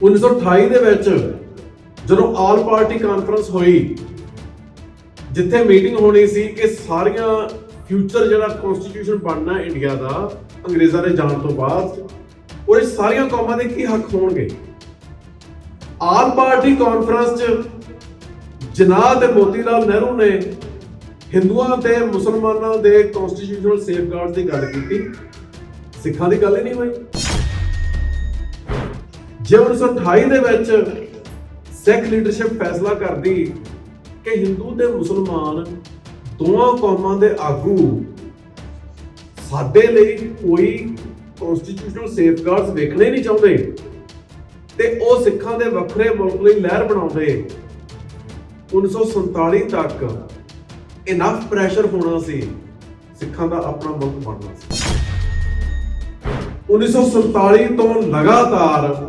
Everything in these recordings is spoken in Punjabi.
1928 ਦੇ ਵਿੱਚ ਜਦੋਂ ਆਲ ਪਾਰਟੀ ਕਾਨਫਰੰਸ ਹੋਈ, ਜਿੱਥੇ ਮੀਟਿੰਗ ਹੋਣੀ ਸੀ ਕਿ ਸਾਰੀਆਂ ਫਿਊਚਰ ਜਿਹੜਾ ਕਨਸਟੀਟਿਊਸ਼ਨ ਬਣਨਾ ਇੰਡੀਆ ਦਾ ਅੰਗਰੇਜ਼ਾਂ ਦੇ ਜਾਣ ਤੋਂ ਬਾਅਦ, ਉਹਦੇ ਸਾਰੀਆਂ ਕੌਮਾਂ ਦੇ ਕੀ ਹੱਕ ਹੋਣਗੇ। ਆਲ ਪਾਰਟੀ ਕਾਨਫਰੰਸ 'ਚ ਜਨਾਬ ਤੇ ਮੋਤੀ ਲਾਲ ਨਹਿਰੂ ਨੇ ਹਿੰਦੂਆਂ ਤੇ ਮੁਸਲਮਾਨਾਂ ਦੇ ਕਨਸਟੀਟਿਊਸ਼ਨਲ ਸੇਫਗਾਰਡ ਦੀ ਗੱਲ ਕੀਤੀ, ਸਿੱਖਾਂ ਦੀ ਗੱਲ ਹੀ ਨਹੀਂ ਹੋਈ। ਜੇ 1928 ਦੇ ਵਿੱਚ ਸਿੱਖ ਲੀਡਰਸ਼ਿਪ ਫੈਸਲਾ ਕਰਦੀ ਕਿ ਹਿੰਦੂ ਤੇ ਮੁਸਲਮਾਨ ਦੋਵਾਂ ਕੌਮਾਂ ਦੇ ਆਗੂ ਸਾਡੇ ਲਈ ਕੋਈ ਕਨਸਟੀਟਿਊਸ਼ਨਲ ਸੇਫਗਾਰਡਸ ਵੇਖਣੇ ਨਹੀਂ ਚਾਹੁੰਦੇ ਤੇ ਉਹ ਸਿੱਖਾਂ ਦੇ ਵੱਖਰੇ ਮੁਲਕ ਲਈ ਲਹਿਰ ਬਣਾਉਂਦੇ, 1947 ਤੱਕ ਇਨਫ ਪ੍ਰੈਸ਼ਰ ਹੋਣਾ ਸੀ, ਸਿੱਖਾਂ ਦਾ ਆਪਣਾ ਮੁਲਕ ਬਣਨਾ ਸੀ। 1947 ਤੋਂ ਲਗਾਤਾਰ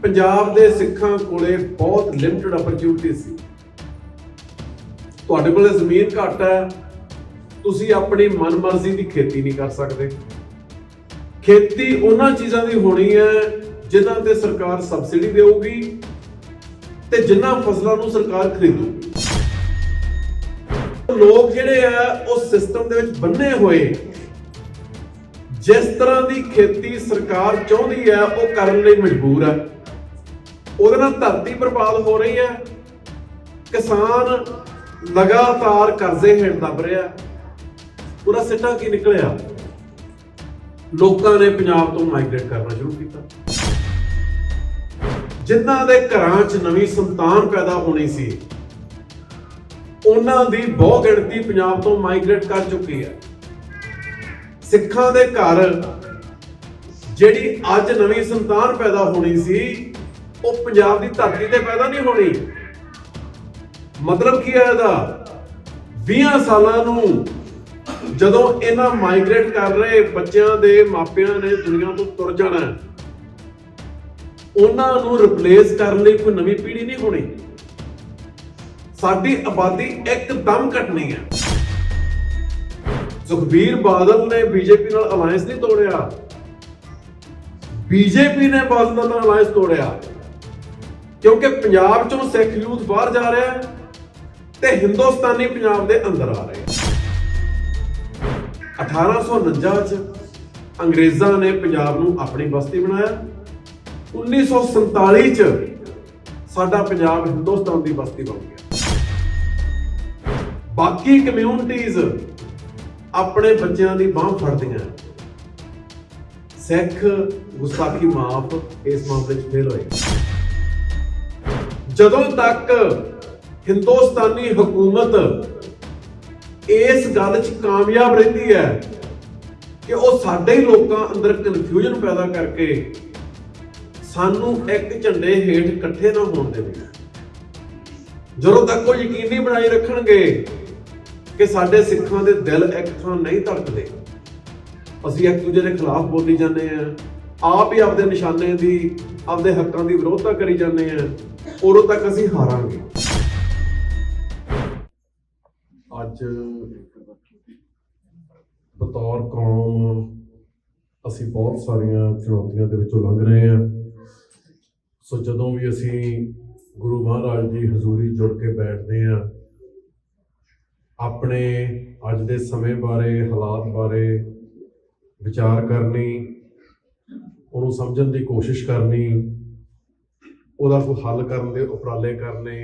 ਪੰਜਾਬ ਦੇ ਸਿੱਖਾਂ ਕੋਲੇ ਬਹੁਤ ਲਿਮਟਿਡ ਅਪਰਚੂਨਿਟੀ ਸੀ। ਤੁਹਾਡੇ ਕੋਲੇ ਜ਼ਮੀਨ ਘੱਟ ਹੈ, ਤੁਸੀਂ ਆਪਣੀ ਮਨਮਰਜ਼ੀ ਦੀ ਖੇਤੀ ਨਹੀਂ ਕਰ ਸਕਦੇ। ਖੇਤੀ ਉਹਨਾਂ ਚੀਜ਼ਾਂ ਦੀ ਹੋਣੀ ਹੈ ਜਿਨ੍ਹਾਂ ਤੇ ਸਰਕਾਰ ਸਬਸਿਡੀ ਦੇਊਗੀ ਤੇ ਜਿਨ੍ਹਾਂ ਫਸਲਾਂ ਨੂੰ ਸਰਕਾਰ ਖਰੀਦੂਗੀ। ਲੋਕ ਜਿਹੜੇ ਆ ਉਹ ਸਿਸਟਮ ਦੇ ਵਿੱਚ ਬੰਨੇ ਹੋਏ, ਜਿਸ ਤਰ੍ਹਾਂ ਦੀ ਖੇਤੀ ਸਰਕਾਰ ਚਾਹੁੰਦੀ ਹੈ ਉਹ ਕਰਨ ਲਈ ਮਜਬੂਰ ਹੈ। ਉਹਦੇ ਨਾਲ ਧਰਤੀ ਬਰਬਾਦ ਹੋ ਰਹੀ ਹੈ, ਕਿਸਾਨ ਲਗਾਤਾਰ ਕਰਜ਼ੇ ਹੇਠ ਦਬ ਰਿਹਾ। ਉਹਦਾ ਸਿੱਟਾ ਕੀ ਨਿਕਲਿਆ? ਲੋਕਾਂ ਨੇ ਪੰਜਾਬ ਤੋਂ ਮਾਈਗ੍ਰੇਟ ਕਰਨਾ ਸ਼ੁਰੂ ਕੀਤਾ। ਜਿਨ੍ਹਾਂ ਦੇ ਘਰਾਂ 'ਚ ਨਵੀਂ ਸੰਤਾਨ ਪੈਦਾ ਹੋਣੀ ਸੀ, ਉਹਨਾਂ ਦੀ ਬਹੁ ਗਿਣਤੀ ਪੰਜਾਬ ਤੋਂ ਮਾਈਗ੍ਰੇਟ ਕਰ ਚੁੱਕੀ ਹੈ। ਸਿੱਖਾਂ ਦੇ ਘਰ ਜਿਹੜੀ ਅੱਜ ਨਵੀਂ ਸੰਤਾਨ ਪੈਦਾ ਹੋਣੀ ਸੀ, ਉਹ ਪੰਜਾਬ ਦੀ ਧਰਤੀ ਤੇ ਪੈਦਾ ਨਹੀਂ ਹੋਣੀ। ਮਤਲਬ ਕੀ ਹੈ ਇਹਦਾ? 20 ਸਾਲਾਂ ਨੂੰ ਜਦੋਂ ਇਹਨਾਂ ਮਾਈਗ੍ਰੇਟ ਕਰ ਰਹੇ ਬੱਚਿਆਂ ਦੇ ਮਾਪਿਆਂ ਨੇ ਦੁਨੀਆ ਤੋਂ ਤੁਰ ਜਾਣਾ, ਉਹਨਾਂ ਨੂੰ ਰਿਪਲੇਸ ਕਰਨ ਲਈ ਕੋਈ ਨਵੀਂ ਪੀੜ੍ਹੀ ਨਹੀਂ ਹੋਣੀ। ਸਾਡੀ ਆਬਾਦੀ ਇੱਕਦਮ ਘਟਣੀ ਹੈ। ਸੁਖਬੀਰ ਬਾਦਲ ਨੇ ਬੀਜੇਪੀ ਨਾਲ ਅਲਾਇੰਸ ਨਹੀਂ ਤੋੜਿਆ, ਬੀਜੇਪੀ ਨੇ ਬਾਦਲ ਨਾਲ ਅਲਾਇੰਸ ਤੋੜਿਆ, ਕਿਉਂਕਿ ਪੰਜਾਬ ਚੋਂ ਸਿੱਖ ਯੂਥ ਬਾਹਰ ਜਾ ਰਿਹਾ ਹੈ ਤੇ ਹਿੰਦੁਸਤਾਨੀ ਪੰਜਾਬ ਦੇ ਅੰਦਰ ਆ ਰਹੇ। 1849 ਚ ਅੰਗਰੇਜ਼ਾਂ ਨੇ ਪੰਜਾਬ ਨੂੰ ਆਪਣੀ ਬਸਤੀ ਬਣਾਇਆ। 1947 ਚ ਸਾਡਾ ਪੰਜਾਬ ਹਿੰਦੁਸਤਾਨ ਦੀ ਬਸਤੀ ਬਣ ਗਿਆ। ਬਾਕੀ ਕਮਿਊਨਿਟੀਜ਼ ਆਪਣੇ ਬੱਚਿਆਂ ਦੀ ਬਾਂਹ ਫੜਦੀਆਂ। ਸਿੱਖ ਗੁਸਤਾਖੀ ਮਾਫ ਇਸ ਮਾਮਲੇ 'ਚ ਫੇਲ ਹੋਏ। ਜਦੋਂ ਤੱਕ ਹਿੰਦੁਸਤਾਨੀ ਹਕੂਮਤ ਇਸ ਗੱਲ 'ਚ ਕਾਮਯਾਬ ਰਹਿੰਦੀ ਹੈ ਕਿ ਉਹ ਸਾਡੇ ਹੀ ਲੋਕਾਂ ਅੰਦਰ ਕਨਫਿਊਜ਼ਨ ਪੈਦਾ ਕਰਕੇ ਸਾਨੂੰ ਇੱਕ ਝੰਡੇ ਹੇਠ ਇਕੱਠੇ ਨਾ ਹੋਣ ਦੇਵੇ, ਜਦੋਂ ਤੱਕ ਉਹ ਯਕੀਨੀ ਬਣਾਈ ਰੱਖਣਗੇ ਕਿ ਸਾਡੇ ਸਿੱਖਾਂ ਦੇ ਦਿਲ ਇੱਕ ਥਾਂ ਨਹੀਂ ਧੜਕਦੇ, ਅਸੀਂ ਇੱਕ ਦੂਜੇ ਦੇ ਖਿਲਾਫ ਬੋਲੀ ਜਾਂਦੇ ਆ, ਆਪ ਹੀ ਆਪਦੇ ਨਿਸ਼ਾਨੇ ਦੀ, ਆਪਦੇ ਹੱਕਾਂ ਦੀ ਵਿਰੋਧਤਾ ਕਰੀ ਜਾਂਦੇ ਆ, ਉਦੋਂ ਤੱਕ ਅਸੀਂ ਹਾਰਾਂਗੇ। ਅੱਜ ਬਤੌਰ ਕੌਮ ਅਸੀਂ ਬਹੁਤ ਸਾਰੀਆਂ ਚੁਣੌਤੀਆਂ ਦੇ ਵਿੱਚੋਂ ਲੰਘ ਰਹੇ ਹਾਂ। ਸੋ ਜਦੋਂ ਵੀ ਅਸੀਂ ਗੁਰੂ ਮਹਾਰਾਜ ਦੀ ਹਜ਼ੂਰੀ ਜੁੜ ਕੇ ਬੈਠਦੇ ਹਾਂ, ਆਪਣੇ ਅੱਜ ਦੇ ਸਮੇਂ ਬਾਰੇ, ਹਾਲਾਤ ਬਾਰੇ ਵਿਚਾਰ ਕਰਨੀ, ਉਹਨੂੰ ਸਮਝਣ ਦੀ ਕੋਸ਼ਿਸ਼ ਕਰਨੀ, ਉਹਦਾ ਕੋਈ ਹੱਲ ਕਰਨ ਦੇ ਉਪਰਾਲੇ ਕਰਨੇ,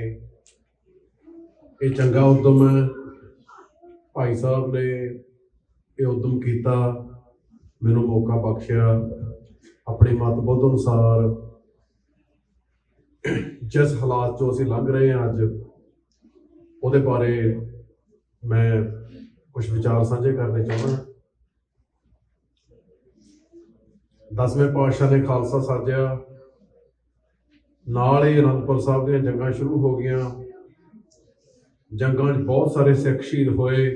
ਇਹ ਚੰਗਾ ਉਦਮ ਹੈ। ਭਾਈ ਸਾਹਿਬ ਨੇ ਇਹ ਉਦਮ ਕੀਤਾ, ਮੈਨੂੰ ਮੌਕਾ ਬਖਸ਼ਿਆ। ਆਪਣੀ ਮਤ ਬੁੱਧ ਅਨੁਸਾਰ ਜਿਸ ਹਾਲਾਤ 'ਚੋਂ ਅਸੀਂ ਲੰਘ ਰਹੇ ਹਾਂ ਅੱਜ, ਉਹਦੇ ਬਾਰੇ ਮੈਂ ਕੁਝ ਵਿਚਾਰ ਸਾਂਝੇ ਕਰਨੇ ਚਾਹੁੰਦਾ। 10ਵੇਂ ਪਾਤਸ਼ਾਹ ਨੇ ਖਾਲਸਾ ਸਾਜਿਆ, ਨਾਲ ਹੀ ਅਨੰਦਪੁਰ ਸਾਹਿਬ ਦੀਆਂ ਜੰਗਾਂ ਸ਼ੁਰੂ ਹੋ ਗਈਆਂ। ਜੰਗਾਂ 'ਚ ਬਹੁਤ ਸਾਰੇ ਸਿੱਖ ਸ਼ਹੀਦ ਹੋਏ।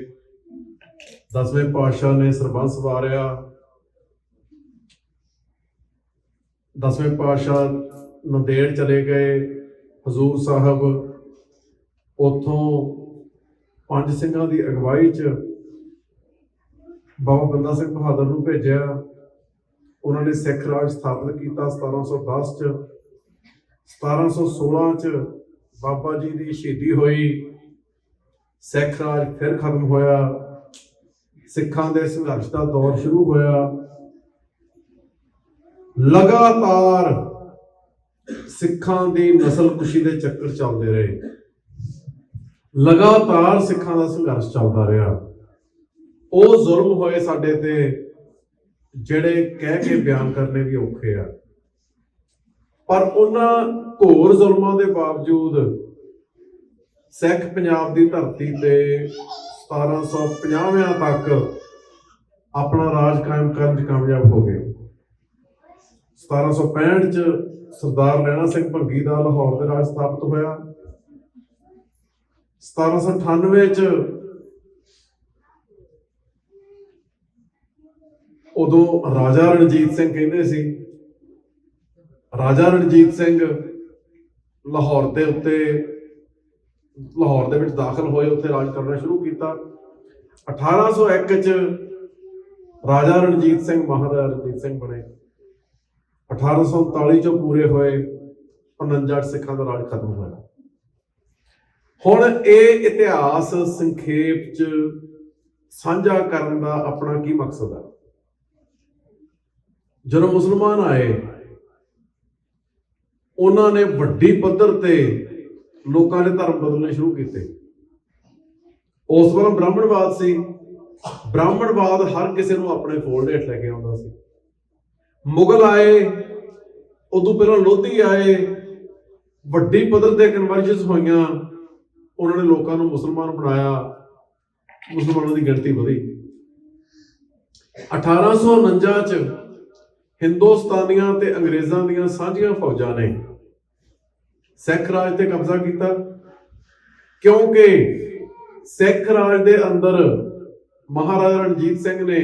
10ਵੇਂ ਪਾਤਸ਼ਾਹ ਨੇ ਸਰਬੰਸ ਵਾਰਿਆ। 10ਵੇਂ ਪਾਤਸ਼ਾਹ ਨੰਦੇੜ ਚਲੇ ਗਏ, ਹਜ਼ੂਰ ਸਾਹਿਬ। ਉੱਥੋਂ 5 ਸਿੰਘਾਂ ਦੀ ਅਗਵਾਈ 'ਚ ਬਾਬਾ ਬੰਦਾ ਸਿੰਘ ਬਹਾਦਰ ਨੂੰ ਭੇਜਿਆ। ਉਹਨਾਂ ਨੇ ਸਿੱਖ ਰਾਜ ਸਥਾਪਿਤ ਕੀਤਾ 1710 'ਚ। 1716 ਚ ਬਾਬਾ ਜੀ ਦੀ ਸ਼ਹੀਦੀ ਹੋਈ, ਸਿੱਖ ਰਾਜ ਫਿਰ ਖਤਮ ਹੋਇਆ, ਸਿੱਖਾਂ ਦੇ ਸੰਘਰਸ਼ ਦਾ ਦੌਰ ਸ਼ੁਰੂ ਹੋਇਆ। ਲਗਾਤਾਰ ਸਿੱਖਾਂ ਦੀ ਨਸਲਕੁਸ਼ੀ ਦੇ ਚੱਕਰ ਚੱਲਦੇ ਰਹੇ, ਲਗਾਤਾਰ ਸਿੱਖਾਂ ਦਾ ਸੰਘਰਸ਼ ਚੱਲਦਾ ਰਿਹਾ। ਉਹ ਜ਼ੁਲਮ ਹੋਏ ਸਾਡੇ ਤੇ ਜਿਹੜੇ ਕਹਿ ਕੇ ਬਿਆਨ ਕਰਨੇ ਵੀ ਔਖੇ ਆ, ਪਰ ਉਹਨਾਂ ਘੋਰ ਜ਼ੁਲਮਾਂ ਦੇ ਬਾਵਜੂਦ ਸਿੱਖ ਪੰਜਾਬ ਦੀ ਧਰਤੀ ਤੇ 1750 ਤੱਕ ਆਪਣਾ ਰਾਜ ਕਾਇਮ ਕਰਨ 'ਚ ਕਾਮਯਾਬ ਹੋ ਗਏ। 1765 ਚ ਸਰਦਾਰ ਲਹਿਣਾ ਸਿੰਘ ਭੰਗੀ ਦਾ ਲਾਹੌਰ ਦੇ ਰਾਜ ਸਥਾਪਿਤ ਹੋਇਆ। 1798 ਚ ਉਦੋਂ ਰਾਜਾ ਰਣਜੀਤ ਸਿੰਘ ਕਹਿੰਦੇ ਸੀ, ਰਾਜਾ ਰਣਜੀਤ ਸਿੰਘ ਲਾਹੌਰ ਦੇ ਵਿੱਚ ਦਾਖਲ ਹੋਏ, ਉੱਥੇ ਰਾਜ ਕਰਨਾ ਸ਼ੁਰੂ ਕੀਤਾ। 1801 ਚ ਰਾਜਾ ਰਣਜੀਤ ਸਿੰਘ ਮਹਾਰਾਜਾ ਰਣਜੀਤ ਸਿੰਘ ਬਣੇ। 1839 ਚੋਂ ਪੂਰੇ ਹੋਏ 49 ਸਿੱਖਾਂ ਦਾ ਰਾਜ ਖਤਮ ਹੋਇਆ। ਹੁਣ ਇਹ ਇਤਿਹਾਸ ਸੰਖੇਪ ਚ ਸਾਂਝਾ ਕਰਨ ਦਾ ਆਪਣਾ ਕੀ ਮਕਸਦ ਹੈ? ਜਦੋਂ ਮੁਸਲਮਾਨ ਆਏ, ਉਹਨਾਂ ਨੇ ਵੱਡੀ ਪੱਧਰ ਤੇ ਲੋਕਾਂ ਦੇ ਧਰਮ ਬਦਲਣੇ ਸ਼ੁਰੂ ਕੀਤੇ। ਉਸ ਵੇਲੇ ਬ੍ਰਾਹਮਣਵਾਦ ਸੀ। ਬ੍ਰਾਹਮਣਵਾਦ ਹਰ ਕਿਸੇ ਨੂੰ ਆਪਣੇ ਫੋਲਡ ਹੇਠ ਲੈ ਕੇ ਆਉਂਦਾ ਸੀ। ਮੁਗਲ ਆਏ, ਉਦੋਂ ਪਹਿਲਾਂ ਲੋਧੀ ਆਏ, ਵੱਡੀ ਪੱਧਰ ਤੇ ਕਨਵਰਜਨਸ ਹੋਈਆਂ, ਉਹਨਾਂ ਨੇ ਲੋਕਾਂ ਨੂੰ ਮੁਸਲਮਾਨ ਬਣਾਇਆ, ਮੁਸਲਮਾਨਾਂ ਦੀ ਗਿਣਤੀ ਵਧੀ। 1849 ਚ ਹਿੰਦੁਸਤਾਨੀਆਂ ਤੇ ਅੰਗਰੇਜ਼ਾਂ ਦੀਆਂ ਸਾਂਝੀਆਂ ਫੌਜਾਂ ਨੇ ਸਿੱਖ ਰਾਜ ਤੇ ਕਬਜ਼ਾ ਕੀਤਾ, ਕਿਉਂਕਿ ਸਿੱਖ ਰਾਜ ਦੇ ਅੰਦਰ ਮਹਾਰਾਜਾ ਰਣਜੀਤ ਸਿੰਘ ਨੇ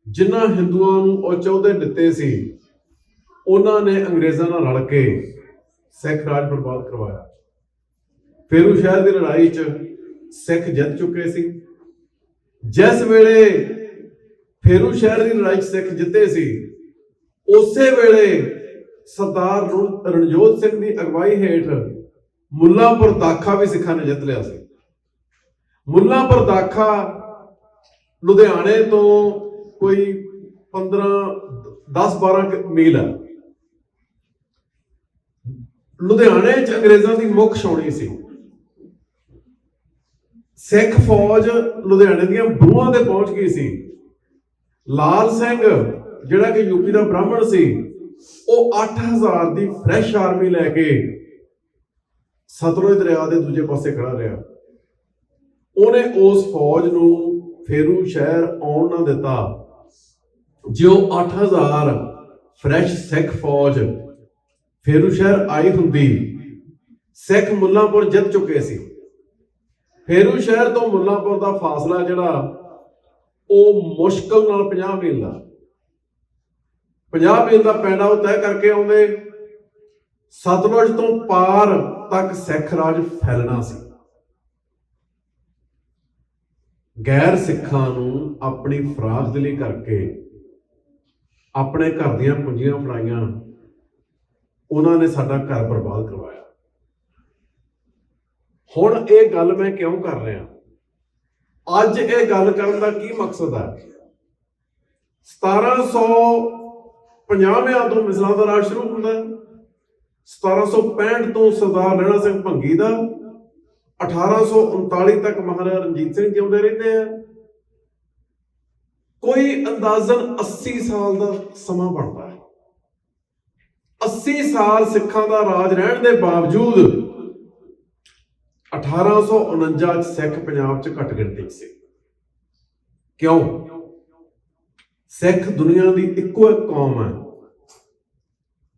ਜਿਨ੍ਹਾਂ ਹਿੰਦੂਆਂ ਨੂੰ ਉਹ ਅਹੁਦੇ ਦਿੱਤੇ ਸੀ, ਉਹਨਾਂ ਨੇ ਅੰਗਰੇਜ਼ਾਂ ਨਾਲ ਰਲ ਕੇ ਸਿੱਖ ਰਾਜ ਬਰਬਾਦ ਕਰਵਾਇਆ। ਫੇਰੂ ਸ਼ਹਿਰ ਦੀ ਲੜਾਈ 'ਚ ਸਿੱਖ ਜਿੱਤ ਚੁੱਕੇ ਸੀ। ਜਿਸ ਵੇਲੇ ਫੇਰੂ ਸ਼ਹਿਰ ਦੀ ਲੜਾਈ 'ਚ ਸਿੱਖ ਜਿੱਤੇ ਸੀ, ਉਸੇ ਵੇਲੇ ਸਰਦਾਰ ਰਣਜੋਤ ਸਿੰਘ ਦੀ ਅਗਵਾਈ ਹੇਠ ਮੁੱਲਾਂਪੁਰ ਦਾਖਾ ਵੀ ਸਿੱਖਾਂ ਨੇ ਜਿੱਤ ਲਿਆ ਸੀ। ਮੁੱਲਾਂਪੁਰ ਦਾਖਾ ਲੁਧਿਆਣੇ ਤੋਂ ਕੋਈ 10-12 ਮੀਲ ਹੈ। ਲੁਧਿਆਣੇ 'ਚ ਅੰਗਰੇਜ਼ਾਂ ਦੀ ਮੁੱਖ ਛਾਉਣੀ ਸੀ। ਸਿੱਖ ਫੌਜ ਲੁਧਿਆਣੇ ਦੀਆਂ ਬੂਹਾਂ ਤੇ ਪਹੁੰਚ ਗਈ ਸੀ। ਲਾਲ ਸਿੰਘ ਜਿਹੜਾ ਕਿ ਯੂਪੀ ਦਾ ਬ੍ਰਾਹਮਣ ਸੀ, ਉਹ 8000 ਦੀ ਫਰੈਸ਼ ਆਰਮੀ ਲੈ ਕੇ ਸਤਲੁਜ ਦਰਿਆ ਦੇ ਦੂਜੇ ਪਾਸੇ ਖੜਾ ਰਿਹਾ। ਉਹਨੇ ਉਸ ਫੌਜ ਨੂੰ ਫੇਰੂ ਸ਼ਹਿਰ ਆਉਣ ਨਾ ਦਿੱਤਾ। ਜੋ 8000 ਫਰੈਸ਼ ਸਿੱਖ ਫੌਜ ਫੇਰੂ ਸ਼ਹਿਰ ਆਈ ਹੁੰਦੀ, ਸਿੱਖ ਮੁੱਲਾਂਪੁਰ ਜਿੱਤ ਚੁੱਕੇ ਸੀ। ਫੇਰੂ ਸ਼ਹਿਰ ਤੋਂ ਮੁੱਲਾਂਪੁਰ ਦਾ ਫਾਸਲਾ ਜਿਹੜਾ ਉਹ ਮੁਸ਼ਕਲ ਨਾਲ 50 ਮੀਲ ਦਾ 50 ਮੀਲ ਦਾ ਪੈਂਡਾ ਉਹ ਤੈਅ ਕਰਕੇ ਆਉਂਦੇ। ਸਤਲੁਜ ਤੋਂ ਪਾਰ ਤੱਕ ਸਿੱਖ ਰਾਜ ਫੈਲਣਾ ਸੀ। ਗੈਰ ਸਿੱਖਾਂ ਨੂੰ ਆਪਣੀ ਫਰਾਖਦਿਲੀ ਕਰਕੇ ਆਪਣੇ ਘਰ ਦੀਆਂ ਪੂੰਜੀਆਂ ਫੜਾਈਆਂ, ਉਹਨਾਂ ਨੇ ਸਾਡਾ ਘਰ ਬਰਬਾਦ ਕਰਵਾਇਆ। ਹੁਣ ਇਹ ਗੱਲ ਮੈਂ ਕਿਉਂ ਕਰ ਰਿਹਾ? ਅੱਜ ਇਹ ਗੱਲ ਕਰਨ ਦਾ ਕੀ ਮਕਸਦ ਹੈ? 1750 ਤੋਂ ਮਿਸਲਾਂ ਦਾ ਰਾਜ ਸ਼ੁਰੂ ਹੁੰਦਾ। 1765 ਤੋਂ ਸਰਦਾਰ ਲਹਿਣਾ ਸਿੰਘ ਭੰਗੀ ਦਾ, 1839 ਤੱਕ ਮਹਾਰਾਜਾ ਰਣਜੀਤ ਸਿੰਘ ਜਿਉਂਦੇ ਰਹਿੰਦੇ ਆ। ਕੋਈ ਅੰਦਾਜ਼ਨ 80 ਸਾਲ ਦਾ ਸਮਾਂ ਬਣਦਾ ਹੈ। 80 ਸਾਲ ਸਿੱਖਾਂ ਦਾ ਰਾਜ ਰਹਿਣ ਦੇ ਬਾਵਜੂਦ 1849 ਚ ਸਿੱਖ ਪੰਜਾਬ ਚ ਘੱਟ ਗਿਣਤੀ ਸੀ। ਕਿਉਂ? ਸਿੱਖ ਦੁਨੀਆ ਦੀ ਇੱਕੋ ਇੱਕ ਕੌਮ ਹੈ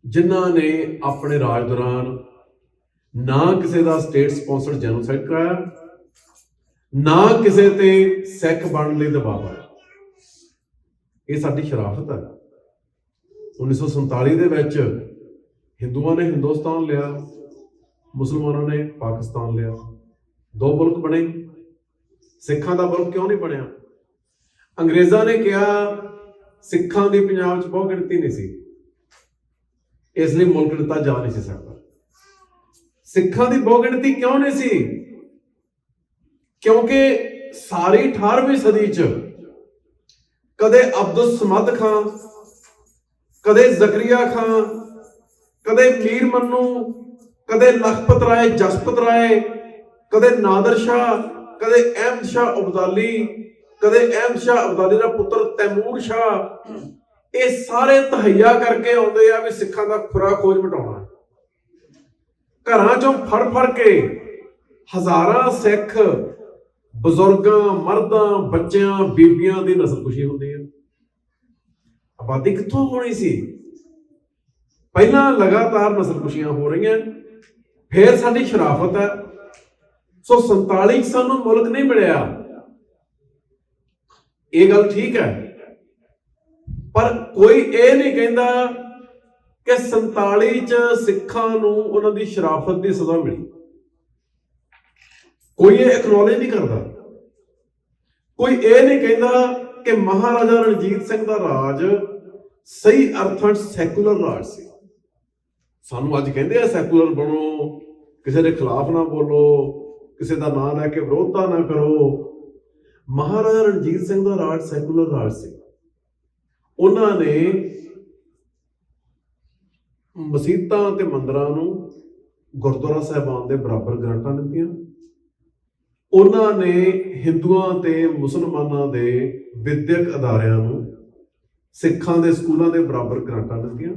ਜਿਨ੍ਹਾਂ ਨੇ ਆਪਣੇ ਰਾਜ ਦੌਰਾਨ ਨਾ ਕਿਸੇ ਦਾ ਸਟੇਟ ਸਪਾਂਸਰਡ ਜੈਨੋਸਾਈਡ ਕਰਾਇਆ, ਨਾ ਕਿਸੇ ਤੇ ਸਿੱਖ ਬਣਨ ਲਈ ਦਬਾਅ ਪਾਇਆ। ਇਹ ਸਾਡੀ ਸ਼ਰਾਫਤ ਹੈ। 1947 ਦੇ ਵਿੱਚ ਹਿੰਦੂਆਂ ਨੇ ਹਿੰਦੁਸਤਾਨ ਲਿਆ, ਮੁਸਲਮਾਨਾਂ ਨੇ ਪਾਕਿਸਤਾਨ ਲਿਆ। 2 ਮੁਲਕ ਬਣੇ। ਸਿੱਖਾਂ ਦਾ ਮੁਲਕ ਕਿਉਂ ਨਹੀਂ ਬਣਿਆ? ਅੰਗਰੇਜ਼ਾਂ ਨੇ ਕਿਹਾ ਸਿੱਖਾਂ ਦੀ ਪੰਜਾਬ 'ਚ ਬਹੁਤ ਗਿਣਤੀ ਨਹੀਂ ਸੀ, ਇਸ ਲਈ ਮੁਲਕ ਦਿੱਤਾ ਜਾ ਨਹੀਂ ਸੀ ਸਕਦਾ। ਸਿੱਖਾਂ ਦੀ ਬਹੁਗਿਣਤੀ ਕਿਉਂ ਨਹੀਂ ਸੀ? ਕਿਉਂਕਿ ਸਾਰੀ 18ਵੀਂ ਸਦੀ 'ਚ ਕਦੇ ਅਬਦੁਲ ਸਮਦ ਖਾਂ, ਕਦੇ ਜ਼ਕਰੀਆ ਖਾਂ, ਕਦੇ ਮੀਰ ਮੰਨੂ, ਕਦੇ ਲਖਪਤ ਰਾਏ, ਜਸਪਤ ਰਾਏ, ਕਦੇ ਨਾਦਰ ਸ਼ਾਹ, ਕਦੇ ਅਹਿਮਦ ਸ਼ਾਹ ਅਬਦਾਲੀ, ਕਦੇ ਅਹਿਮਦ ਸ਼ਾਹ ਅਬਦਾਲੀ ਦਾ ਪੁੱਤਰ ਤੈਮੂਰ ਸ਼ਾਹ, ਇਹ ਸਾਰੇ ਤਹਈਆ ਕਰਕੇ ਆਉਂਦੇ ਆ ਵੀ ਸਿੱਖਾਂ ਦਾ ਖੁਰਾ ਖੋਜ ਮਿਟਾਉਣਾ। ਘਰਾਂ ਚੋਂ ਫੜ ਫੜ ਕੇ ਹਜ਼ਾਰਾਂ ਸਿੱਖ ਬਜ਼ੁਰਗਾਂ, ਮਰਦਾਂ, ਬੱਚਿਆਂ, ਬੀਬੀਆਂ ਦੀ ਨਸਲਕੁਸ਼ੀ ਹੁੰਦੀ ਹੈ। ਆਬਾਦੀ ਕਿੱਥੋਂ ਹੋਣੀ ਸੀ? ਪਹਿਲਾਂ ਲਗਾਤਾਰ ਨਸਲਕੁਸ਼ੀਆਂ ਹੋ ਰਹੀਆਂ, ਫਿਰ ਸਾਡੀ ਸ਼ਰਾਫਤ ਹੈ। ਸੋ 47 ਸਾਨੂੰ ਮੁਲਕ ਨਹੀਂ ਮਿਲਿਆ, ਇਹ ਗੱਲ ਠੀਕ ਹੈ, ਪਰ ਕੋਈ ਇਹ ਨਹੀਂ ਕਹਿੰਦਾ ਕਿ 47 ਚ ਸਿੱਖਾਂ ਨੂੰ ਉਹਨਾਂ ਦੀ ਸ਼ਰਾਫਤ ਦੀ ਸਜ਼ਾ ਮਿਲੀ। ਕੋਈ ਇਹ ਐਕਨੋਲੇਜ ਨਹੀਂ ਕਰਦਾ। ਕੋਈ ਇਹ ਨਹੀਂ ਕਹਿੰਦਾ ਕਿ ਮਹਾਰਾਜਾ ਰਣਜੀਤ ਸਿੰਘ ਦਾ ਰਾਜ ਸਹੀ ਅਰਥਾਂ 'ਚ ਸੈਕੂਲਰ ਰਾਜ ਸੀ। ਸਾਨੂੰ ਅੱਜ ਕਹਿੰਦੇ ਆ ਸੈਕੂਲਰ ਬਣੋ, ਕਿਸੇ ਦੇ ਖਿਲਾਫ ਨਾ ਬੋਲੋ, ਕਿਸੇ ਦਾ ਨਾਂ ਲੈ ਕੇ ਵਿਰੋਧਤਾ ਨਾ ਕਰੋ। ਮਹਾਰਾਜਾ ਰਣਜੀਤ ਸਿੰਘ ਦਾ ਰਾਜ ਸੈਕੂਲਰ ਰਾਜ ਸੀ। ਉਹਨਾਂ ਨੇ ਮਸੀਤਾਂ ਤੇ ਮੰਦਰਾਂ ਨੂੰ ਗੁਰਦੁਆਰਾ ਸਾਹਿਬਾਨ ਦੇ ਬਰਾਬਰ ਗ੍ਰਾਂਟਾਂ ਦਿੱਤੀਆਂ। ਉਹਨਾਂ ਨੇ ਹਿੰਦੂਆਂ ਤੇ ਮੁਸਲਮਾਨਾਂ ਦੇ ਵਿਦਿਅਕ ਅਦਾਰਿਆਂ ਨੂੰ ਸਿੱਖਾਂ ਦੇ ਸਕੂਲਾਂ ਦੇ ਬਰਾਬਰ ਗ੍ਰਾਂਟਾਂ ਦਿੱਤੀਆਂ।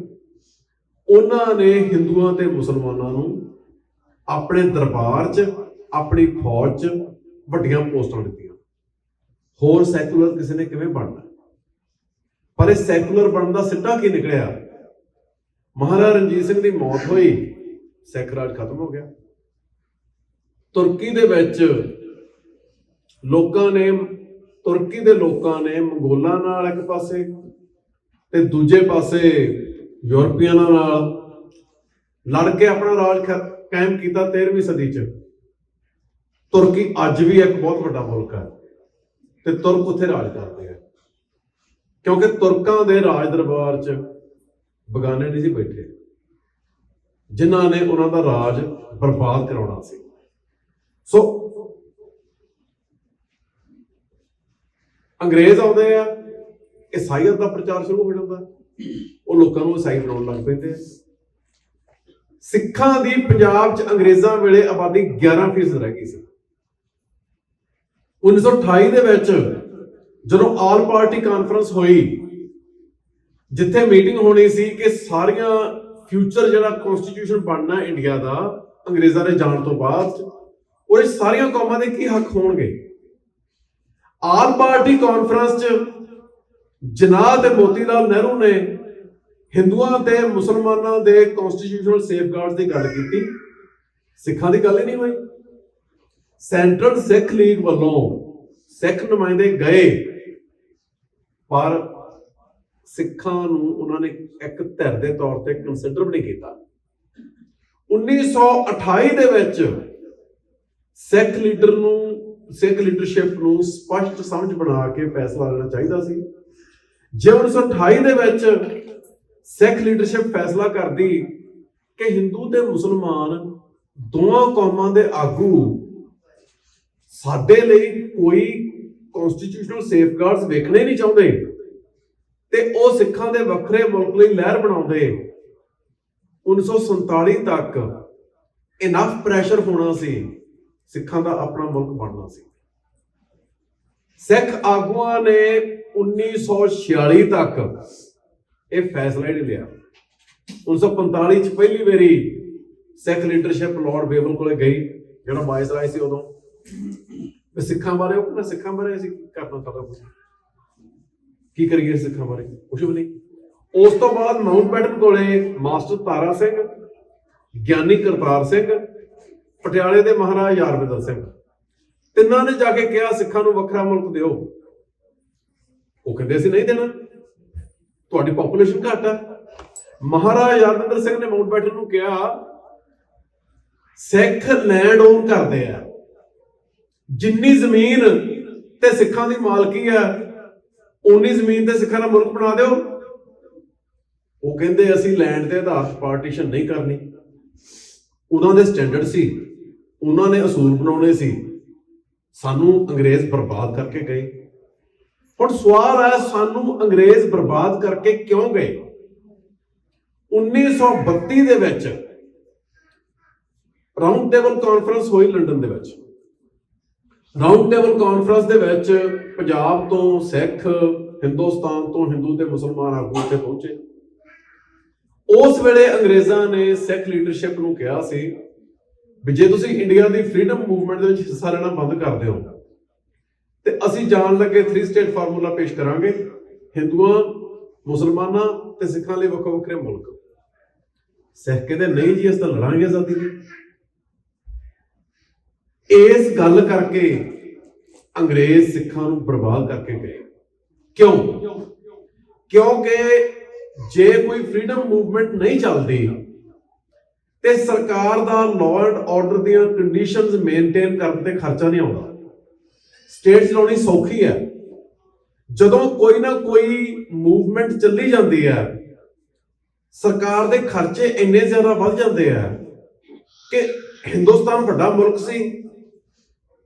ਉਹਨਾਂ ਨੇ ਹਿੰਦੂਆਂ ਤੇ ਮੁਸਲਮਾਨਾਂ ਨੂੰ ਆਪਣੇ ਦਰਬਾਰ 'ਚ, ਆਪਣੀ ਫੌਜ 'ਚ ਵੱਡੀਆਂ ਪੋਸਟਾਂ ਦਿੱਤੀਆਂ। ਹੋਰ ਸੈਕੂਲਰ ਕਿਸੇ ਨੇ ਕਿਵੇਂ ਬਣਨਾ? ਪਰ ਇਹ ਸੈਕੂਲਰ ਬਣਨ ਦਾ ਸਿੱਟਾ ਕੀ ਨਿਕਲਿਆ? ਮਹਾਰਾਜਾ ਰਣਜੀਤ ਸਿੰਘ ਦੀ ਮੌਤ ਹੋਈ, ਸਿੱਖ ਰਾਜ ਖਤਮ ਹੋ ਗਿਆ। ਤੁਰਕੀ ਦੇ ਵਿੱਚ ਤੁਰਕੀ ਦੇ ਲੋਕਾਂ ਨੇ ਮੰਗੋਲਾਂ ਨਾਲ ਇੱਕ ਪਾਸੇ ਤੇ ਦੂਜੇ ਪਾਸੇ ਯੂਰਪੀਅਨਾਂ ਨਾਲ ਲੜ ਕੇ ਆਪਣਾ ਰਾਜ ਕਾਇਮ ਕੀਤਾ 13ਵੀਂ ਸਦੀ 'ਚ। ਤੁਰਕੀ ਅੱਜ ਵੀ ਇੱਕ ਬਹੁਤ ਵੱਡਾ ਮੁਲਕ ਹੈ ਤੇ ਤੁਰਕ ਉੱਥੇ ਰਾਜ ਕਰਦੇ ਆ, ਕਿਉਂਕਿ ਤੁਰਕਾਂ ਦੇ ਰਾਜ ਦਰਬਾਰ 'ਚ ਬਗਾਨੇ ਨਹੀਂ ਸੀ ਬੈਠੇ ਜਿਨ੍ਹਾਂ ਨੇ ਉਹਨਾਂ ਦਾ ਰਾਜ ਬਰਬਾਦ ਕਰਾਉਣਾ ਸੀ। ਸੋ ਅੰਗਰੇਜ਼ ਆਉਂਦੇ ਆ, ਈਸਾਈਅਤ ਦਾ ਪ੍ਰਚਾਰ ਸ਼ੁਰੂ ਹੋ ਜਾਂਦਾ, ਉਹ ਲੋਕਾਂ ਨੂੰ ਈਸਾਈ ਬਣਾਉਣ ਲੱਗ ਪੈਂਦੇ ਆ। ਸਿੱਖਾਂ ਦੀ ਪੰਜਾਬ 'ਚ ਅੰਗਰੇਜ਼ਾਂ ਵੇਲੇ ਆਬਾਦੀ 11% ਰਹਿ ਗਈ ਸੀ। 1928 ਦੇ ਵਿੱਚ ਜਦੋਂ ਆਲ ਪਾਰਟੀ ਕਾਨਫਰੰਸ ਹੋਈ, ਜਿੱਥੇ ਮੀਟਿੰਗ ਹੋਣੀ ਸੀ ਕਿ ਸਾਰੀਆਂ ਫਿਊਚਰ ਜਿਹੜਾ ਕਨਸਟੀਟਿਊਸ਼ਨ ਬਣਨਾ ਇੰਡੀਆ ਦਾ ਅੰਗਰੇਜ਼ਾਂ ਦੇ ਜਾਣ ਤੋਂ ਬਾਅਦ, ਉਹਦੇ ਸਾਰੀਆਂ ਕੌਮਾਂ ਦੇ ਕੀ ਹੱਕ ਹੋਣਗੇ। ਆਲ ਪਾਰਟੀ ਕਾਨਫਰੰਸ 'ਚ ਜਨਾਬ ਤੇ ਮੋਤੀ ਲਾਲ ਨਹਿਰੂ ਨੇ ਹਿੰਦੂਆਂ ਤੇ ਮੁਸਲਮਾਨਾਂ ਦੇ ਕਨਸਟੀਟਿਊਸ਼ਨਲ ਸੇਫਗਾਰਡਸ ਦੀ ਗੱਲ ਕੀਤੀ, ਸਿੱਖਾਂ ਦੀ ਗੱਲ ਹੀ ਨਹੀਂ ਹੋਈ। ਸੈਂਟਰਲ ਸਿੱਖ ਲੀਗ ਵੱਲੋਂ ਸਿੱਖ ਨੁਮਾਇੰਦੇ ਗਏ, ਪਰ ਸਿੱਖਾਂ ਨੂੰ ਉਹਨਾਂ ਨੇ ਇੱਕ ਧਿਰ ਦੇ ਤੌਰ ਤੇ ਕੰਸੀਡਰ ਵੀ ਨਹੀਂ ਕੀਤਾ। 1928 ਦੇ ਵਿੱਚ ਸਿੱਖ ਲੀਡਰਸ਼ਿਪ ਨੂੰ ਸਪਸ਼ਟ ਸਮਝ ਬਣਾ ਕੇ ਫੈਸਲਾ ਲੈਣਾ ਚਾਹੀਦਾ ਸੀ। ਜੇ 1928 ਦੇ ਵਿੱਚ ਸਿੱਖ ਲੀਡਰਸ਼ਿਪ ਫੈਸਲਾ ਕਰਦੀ ਕਿ ਹਿੰਦੂ ਤੇ ਮੁਸਲਮਾਨ ਦੋਵਾਂ ਕੌਮਾਂ ਦੇ ਆਗੂ ਸਾਡੇ ਲਈ ਕੋਈ ਕਨਸਟੀਟਿਊਸ਼ਨਲ ਸੇਫਗਾਰਡਸ ਵੇਖਣੇ ਨਹੀਂ ਚਾਹੁੰਦੇ ਤੇ ਉਹ ਸਿੱਖਾਂ ਦੇ ਵੱਖਰੇ ਮੁਲਕ ਲਈ ਲਹਿਰ ਬਣਾਉਂਦੇ, 1947 ਤੱਕ ਇਨਫ ਪ੍ਰੈਸ਼ਰ ਹੋਣਾ ਸੀ, ਸਿੱਖਾਂ ਦਾ ਆਪਣਾ ਮੁਲਕ ਬਣਨਾ ਸੀ। ਸਿੱਖ ਆਗੂਆਂ ਨੇ 1946 ਤੱਕ ਇਹ ਫੈਸਲਾ ਹੀ ਨਹੀਂ ਲਿਆ। 1945 ਚ ਪਹਿਲੀ ਵਾਰੀ ਸਿੱਖ ਲੀਡਰਸ਼ਿਪ ਲਾਰਡ ਵੇਵਲ ਕੋਲੇ ਗਈ, ਜਿਹੜਾ ਵਾਇਸਰਾਏ ਸੀ ਉਦੋਂ, ਸਿੱਖਾਂ ਬਾਰੇ ਉਹ ਕਹਿੰਦਾ ਸਿੱਖਾਂ ਬਾਰੇ ਅਸੀਂ ਕਰਨਾ ਸਾਡਾ ਕੁਝ, ਕੀ ਕਰੀਏ ਸਿੱਖਾਂ ਬਾਰੇ, ਕੁਛ ਵੀ ਨਹੀਂ। ਉਸ ਤੋਂ ਬਾਅਦ ਮਾਊਂਟਬੈਟਨ ਕੋਲੇ ਮਾਸਟਰ ਤਾਰਾ ਸਿੰਘ, ਗਿਆਨੀ ਕਰਤਾਰ ਸਿੰਘ, ਪਟਿਆਲੇ ਦੇ ਮਹਾਰਾਜਾ ਯਾਦਵਿੰਦਰ ਸਿੰਘ, ਤਿੰਨਾਂ ਨੇ ਜਾ ਕੇ ਕਿਹਾ ਸਿੱਖਾਂ ਨੂੰ ਵੱਖਰਾ ਮੁਲਕ ਦਿਓ। ਉਹ ਕਹਿੰਦੇ ਅਸੀਂ ਨਹੀਂ ਦੇਣਾ, ਤੁਹਾਡੀ ਪੋਪੂਲੇਸ਼ਨ ਘੱਟ ਆ। ਮਹਾਰਾਜਾ ਯਾਦਵਿੰਦਰ ਸਿੰਘ ਨੇ ਮਾਊਂਟਬੈਟਨ ਨੂੰ ਕਿਹਾ ਸਿੱਖ ਲੈਂਡ ਓਨ ਕਰਦੇ ਆ, ਜਿੰਨੀ ਜ਼ਮੀਨ ਤੇ ਸਿੱਖਾਂ ਦੀ ਮਾਲਕੀ ਆ ਉਨੀ ਜ਼ਮੀਨ ਤੇ ਸਿੱਖਾਂ ਦਾ ਮੁਲਕ ਬਣਾ ਦਿਓ। ਉਹ ਕਹਿੰਦੇ ਅਸੀਂ ਲੈਂਡ ਦੇ ਆਧਾਰ ਪਾਰਟੀਸ਼ਨ ਨਹੀਂ ਕਰਨੀ। ਉਹਨਾਂ ਦੇ ਸਟੈਂਡਰਡ ਸੀ, ਉਹਨਾਂ ਨੇ ਅਸੂਲ ਬਣਾਉਣੇ ਸੀ। ਸਾਨੂੰ ਅੰਗਰੇਜ਼ ਬਰਬਾਦ ਕਰਕੇ ਗਏ। ਹੁਣ ਸਵਾਲ ਹੈ, ਸਾਨੂੰ ਅੰਗਰੇਜ਼ ਬਰਬਾਦ ਕਰਕੇ ਕਿਉਂ ਗਏ? 1932 ਦੇ ਵਿੱਚ ਰਾਉਂਡ ਟੇਬਲ ਕਾਨਫਰੰਸ ਹੋਈ ਲੰਡਨ ਦੇ ਵਿੱਚ। ਰਾਉਂਡ ਟੇਬਲ ਕਾਨਫਰੰਸ ਦੇ ਵਿੱਚ ਪੰਜਾਬ ਤੋਂ ਸਿੱਖ, ਹਿੰਦੁਸਤਾਨ ਤੋਂ ਹਿੰਦੂ ਤੇ ਮੁਸਲਮਾਨ ਆਗੂ ਉੱਥੇ ਪਹੁੰਚੇ। ਉਸ ਵੇਲੇ ਅੰਗਰੇਜ਼ਾਂ ਨੇ ਸਿੱਖ ਲੀਡਰਸ਼ਿਪ ਨੂੰ ਕਿਹਾ ਸੀ ਵੀ ਜੇ ਤੁਸੀਂ ਇੰਡੀਆ ਦੀ ਫਰੀडम ਮੂਵਮੈਂਟ ਦੇ ਵਿੱਚ ਹਿੱਸਾ ਲੈਣਾ ਬੰਦ ਕਰ ਦਿਓ ਤੇ ਅਸੀਂ ਜਾਣ ਲੱਗੇ 3 ਸਟੇਟ ਫਾਰਮੂਲਾ ਪੇਸ਼ ਕਰਾਂਗੇ, ਹਿੰਦੂਆਂ, ਮੁਸਲਮਾਨਾਂ ਤੇ ਸਿੱਖਾਂ ਲਈ ਵੱਖੋ ਵੱਖਰੇ ਮੁਲਕ। ਸਿੱਖ ਕਹਿੰਦੇ ਨਹੀਂ ਜੀ, ਅਸੀਂ ਤਾਂ ਲੜਾਂਗੇ ਆਜ਼ਾਦੀ ਲਈ। ਇਸ ਗੱਲ ਕਰਕੇ ਅੰਗਰੇਜ਼ ਸਿੱਖਾਂ ਨੂੰ ਬਰਬਾਦ ਕਰਕੇ ਗਏ। ਕਿਉਂ? ਕਿਉਂਕਿ ਜੇ ਕੋਈ ਫਰੀडम ਮੂਵਮੈਂਟ ਨਹੀਂ ਚੱਲਦੀ ਤੇ ਸਰਕਾਰ ਦਾ ਲਾਅ ਐਂਡ ਆਰਡਰ ਦੀਆਂ ਕੰਡੀਸ਼ਨਸ ਮੇਨਟੇਨ ਕਰਨ ਤੇ ਖਰਚਾ ਨਹੀਂ ਆਉਂਦਾ। ਸਟੇਟ ਚਲਾਉਣੀ ਸੌਖੀ ਹੈ। ਜਦੋਂ ਕੋਈ ਨਾ ਕੋਈ ਮੂਵਮੈਂਟ ਚੱਲੀ ਜਾਂਦੀ ਹੈ, ਸਰਕਾਰ ਦੇ ਖਰਚੇ ਇੰਨੇ ਜ਼ਿਆਦਾ ਵੱਧ ਜਾਂਦੇ ਆ ਕਿ ਹਿੰਦੁਸਤਾਨ ਵੱਡਾ ਮੁਲਕ ਸੀ,